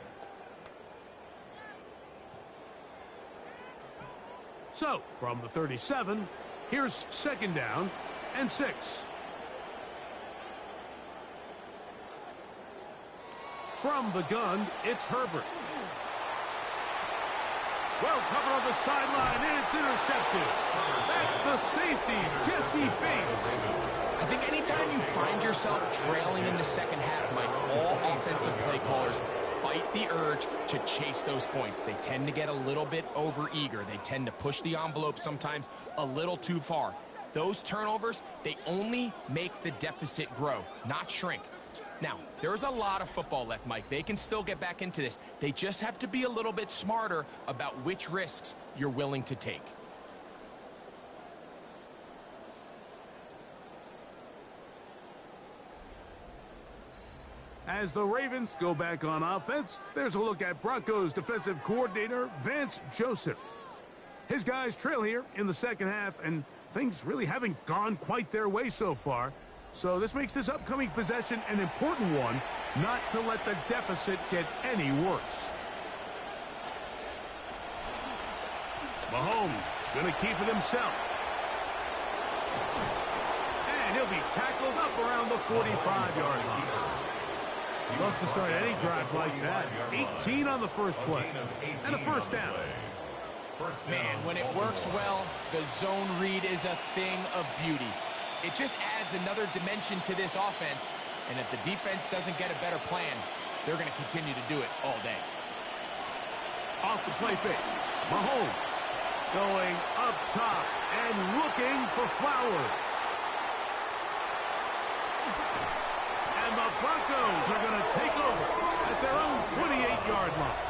So, from the 37, here's 2nd down and 6. From the gun, it's Herbert. Well covered on the sideline, and it's intercepted. That's the safety, Jesse Bates. I think anytime you find yourself trailing in the second half, Mike, all offensive play callers fight the urge to chase those points. They tend to get a little bit overeager. They tend to push the envelope sometimes a little too far. Those turnovers, they only make the deficit grow, not shrink. Now, there's a lot of football left, Mike. They can still get back into this. They just have to be a little bit smarter about which risks you're willing to take. As the Ravens go back on offense, there's a look at Broncos defensive coordinator Vance Joseph. His guys trail here in the second half, and things really haven't gone quite their way so far. So this makes this upcoming possession an important one, not to let the deficit get any worse. Mahomes going to keep it himself. And he'll be tackled up around the 45-yard line. Love to start any drive like that. 18 on the first play. And a first down. Man, when it works well, the zone read is a thing of beauty. It just adds another dimension to this offense. And if the defense doesn't get a better plan, they're going to continue to do it all day. Off the play fake. Mahomes going up top and looking for Flowers. And the Broncos are going to take over at their own 28-yard line.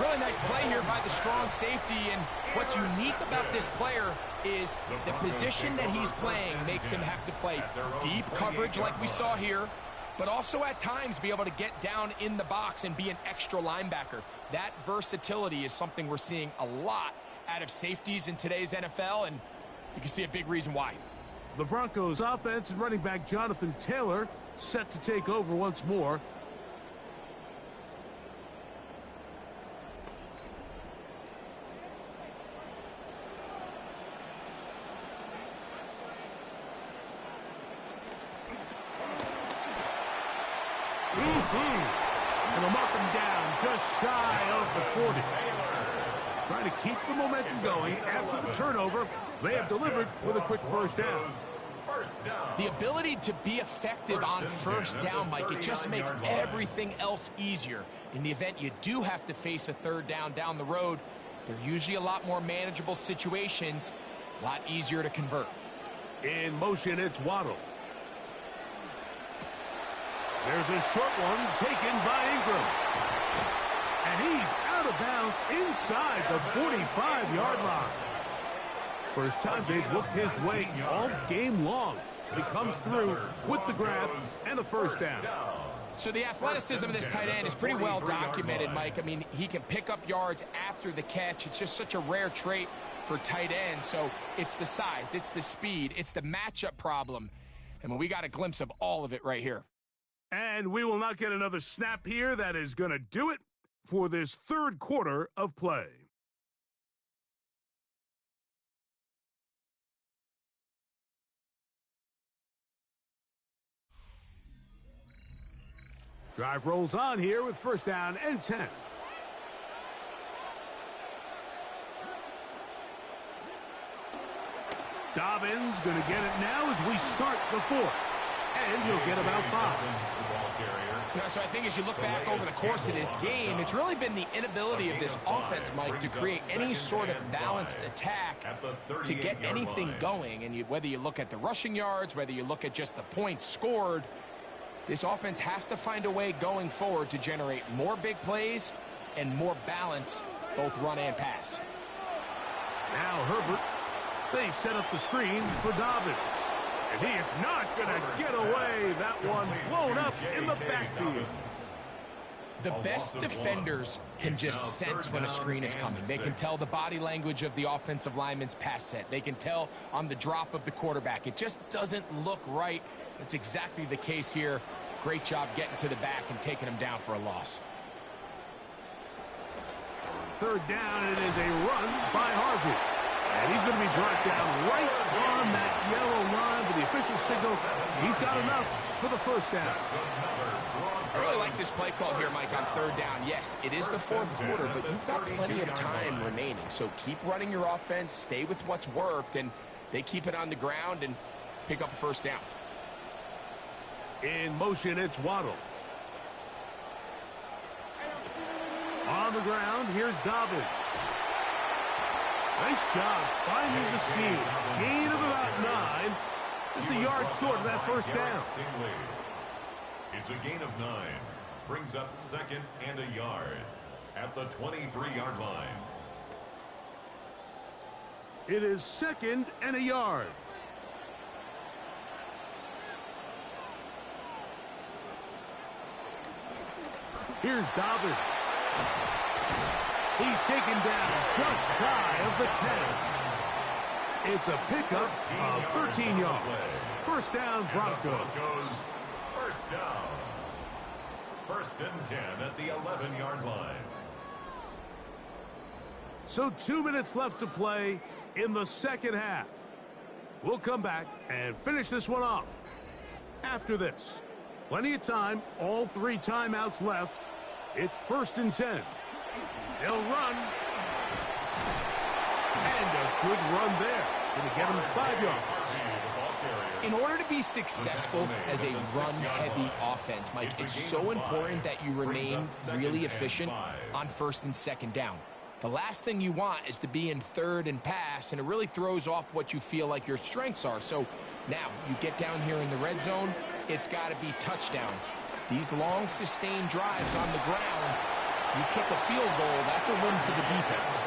Really nice play here by the strong safety, and what's unique about this player is the position that he's playing makes him have to play deep coverage like we saw here, but also at times be able to get down in the box and be an extra linebacker. That versatility is something we're seeing a lot out of safeties in today's NFL, and you can see a big reason why. The Broncos offense and running back Jonathan Taylor set to take over once more. And they'll mark him down just shy of the 40. Trying to keep the momentum going after the turnover. They have delivered with a quick first down. The ability to be effective on first down, Mike, it just makes everything else easier. In the event you do have to face a third down the road, they're usually a lot more manageable situations, a lot easier to convert. In motion, it's Waddle. There's a short one taken by Ingram. And he's out of bounds inside the 45-yard line. First time they've looked his way all game long. He comes through with the grab and a first down. So the athleticism of this tight end is pretty well documented, Mike. I mean, he can pick up yards after the catch. It's just such a rare trait for tight ends. So it's the size, it's the speed, it's the matchup problem. And we got a glimpse of all of it right here. And we will not get another snap here. That is going to do it for this third quarter of play. Drive rolls on here with first down and 10. Dobbins going to get it now as we start the fourth. And he'll get about 5. So I think as you look back over the course of this game, it's really been the inability of this offense, Mike, to create any sort of balanced attack to get anything going. And whether you look at the rushing yards, whether you look at just the points scored, this offense has to find a way going forward to generate more big plays and more balance, both run and pass. Now Herbert, they've set up the screen for Dobbins. And he is not going to get away. That one blown up in the backfield. The best defenders can just sense when a screen is coming. They can tell the body language of the offensive lineman's pass set. They can tell on the drop of the quarterback. It just doesn't look right. That's exactly the case here. Great job getting to the back and taking him down for a loss. Third down, it is a run by Harvey. And he's going to be brought down right on that yellow line, but the official signals he's got enough for the first down. I really like this play call here, Mike, on third down. Yes, it is the fourth quarter, but you've got plenty of time remaining. So keep running your offense, stay with what's worked, and they keep it on the ground and pick up a first down. In motion, it's Waddle. On the ground, here's Dobbins. Nice job finding the seam. Gain of about 9. Just a yard short of that first down. It's a gain of 9. Brings up second and a yard at the 23-yard line. It is second and a yard. Here's Dobbins. He's taken down just shy of the 10. It's a pickup of 13 yards. First down, Broncos. First down. First and 10 at the 11-yard line. So 2 minutes left to play in the second half. We'll come back and finish this one off after this. Plenty of time, all 3 timeouts left. It's first and 10. They'll run. And a good run there. Going to get him 5 yards. In order to be successful as a run-heavy offense, Mike, it's so important that you remain really efficient on first and second down. The last thing you want is to be in third and pass, and it really throws off what you feel like your strengths are. So now you get down here in the red zone, it's got to be touchdowns. These long, sustained drives on the ground, you kick a field goal, that's a win for the defense.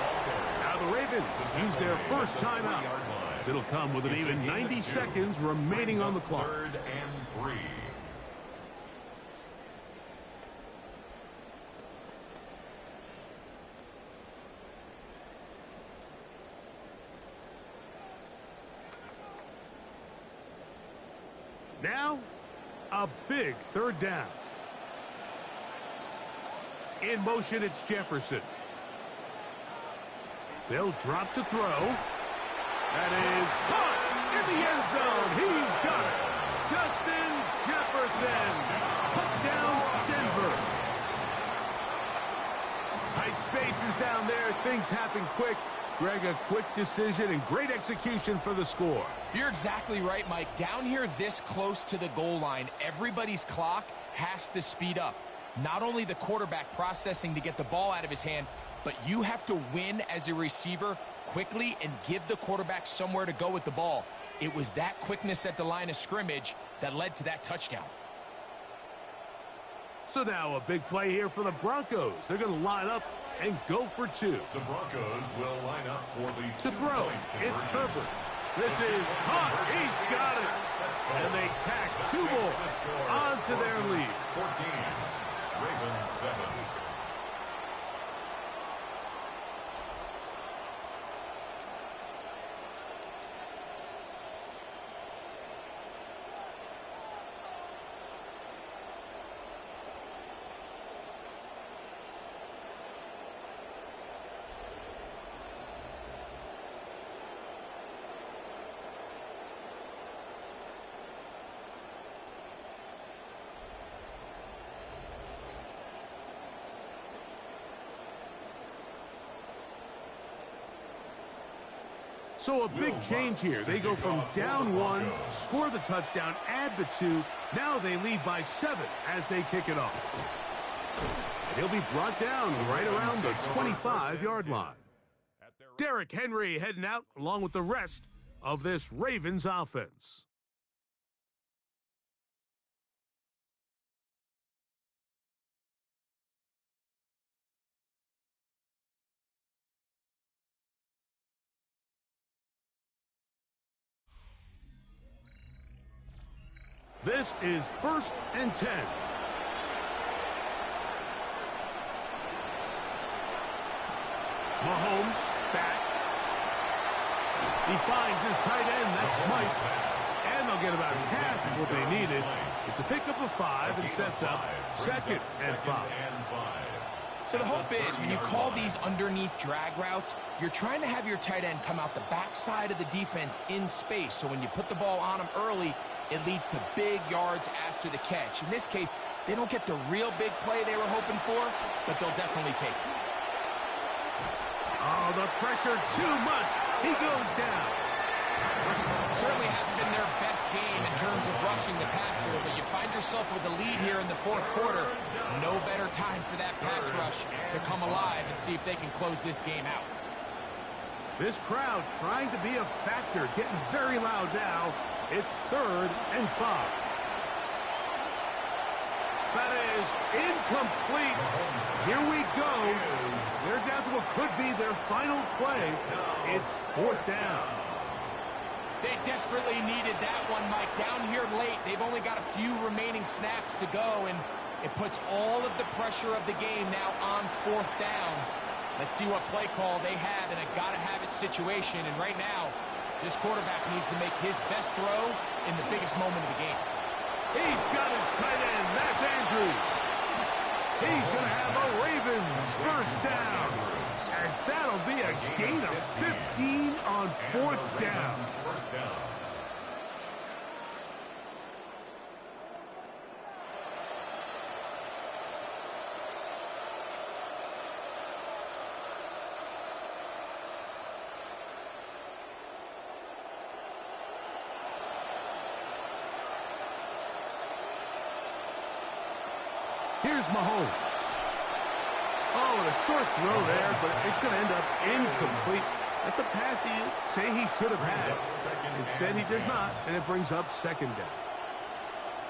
Now the Ravens use their first timeout. It'll come with an even 90 seconds remaining on the clock. Third and 3. Now, a big third down. In motion, it's Jefferson. They'll drop to throw. That is caught in the end zone. He's got it. Justin Jefferson. Put down Denver. Tight spaces down there. Things happen quick. Greg, a quick decision and great execution for the score. You're exactly right, Mike. Down here this close to the goal line, everybody's clock has to speed up. Not only the quarterback processing to get the ball out of his hand, but you have to win as a receiver quickly and give the quarterback somewhere to go with the ball. It was that quickness at the line of scrimmage that led to that touchdown. So now a big play here for the Broncos. They're going to line up and go for 2. The Broncos will line up for the To throw, it's Herbert. This is hot. He's got it. And they tack 2 more onto their lead. 14. Ravens 7. So a big change here. They go from down 1, score the touchdown, add the 2. Now they lead by 7 as they kick it off. And he'll be brought down right around the 25-yard line. Derrick Henry heading out along with the rest of this Ravens offense. This is first and 10. Mahomes back. He finds his tight end, that's Smythe. And they'll get about half of what they needed. It's a pickup of 5 and sets up second and 5. So the hope is when you call these underneath drag routes, you're trying to have your tight end come out the backside of the defense in space. So when you put the ball on him early, it leads to big yards after the catch. In this case, they don't get the real big play they were hoping for, but they'll definitely take it. Oh, the pressure too much. He goes down. Certainly hasn't been their best game in terms of rushing the passer, but you find yourself with a lead here in the fourth quarter. No better time for that pass rush to come alive and see if they can close this game out. This crowd trying to be a factor, getting very loud now. It's 3rd and 5. That is incomplete. Here we go. They're down to what could be their final play. It's 4th down. They desperately needed that one, Mike. Down here late, they've only got a few remaining snaps to go, and it puts all of the pressure of the game now on 4th down. Let's see what play call they have in a gotta-have-it situation. And right now, this quarterback needs to make his best throw in the biggest moment of the game. He's got his tight end. That's Andrews. He's going to have a Ravens first down, as that'll be a gain of 15 on 4th down. Here's Mahomes. Oh, and a short throw there, but it's going to end up incomplete. That's a pass he'd say he should have had. Instead, he does not, and it brings up 2nd down.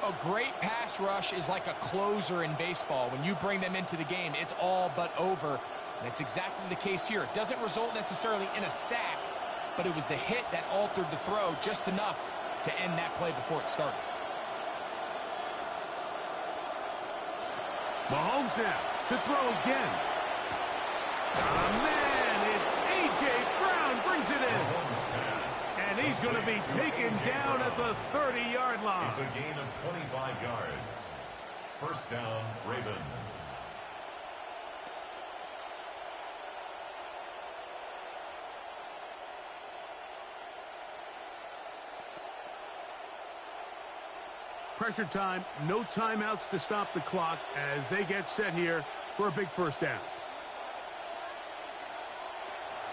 A great pass rush is like a closer in baseball. When you bring them into the game, it's all but over. And that's exactly the case here. It doesn't result necessarily in a sack, but it was the hit that altered the throw just enough to end that play before it started. Mahomes now to throw again. Man, it's A.J. Brown brings it in. And he's going to be taken down at the 30-yard line. It's a gain of 25 yards. First down, Ravens. Pressure time, no timeouts to stop the clock as they get set here for a big first down.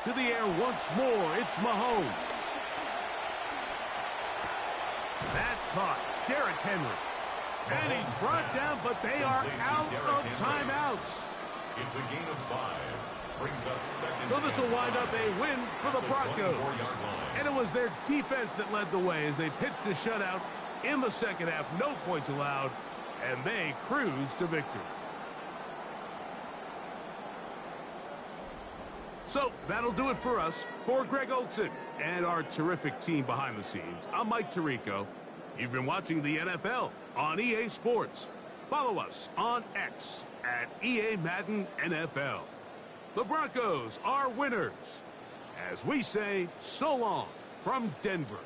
To the air once more, it's Mahomes. That's caught. Derrick Henry. And he's brought down, but they are out of timeouts. It's a gain of 5. Brings up 2nd. So this will wind up a win for the Broncos. And it was their defense that led the way as they pitched a shutout in the second half. No points allowed, and they cruise to victory. So that'll do it for us. For Greg Olsen and our terrific team behind the scenes, I'm Mike Tirico. You've been watching the NFL on EA Sports. Follow us on X at EA Madden NFL. The Broncos are winners. As we say, so long from Denver.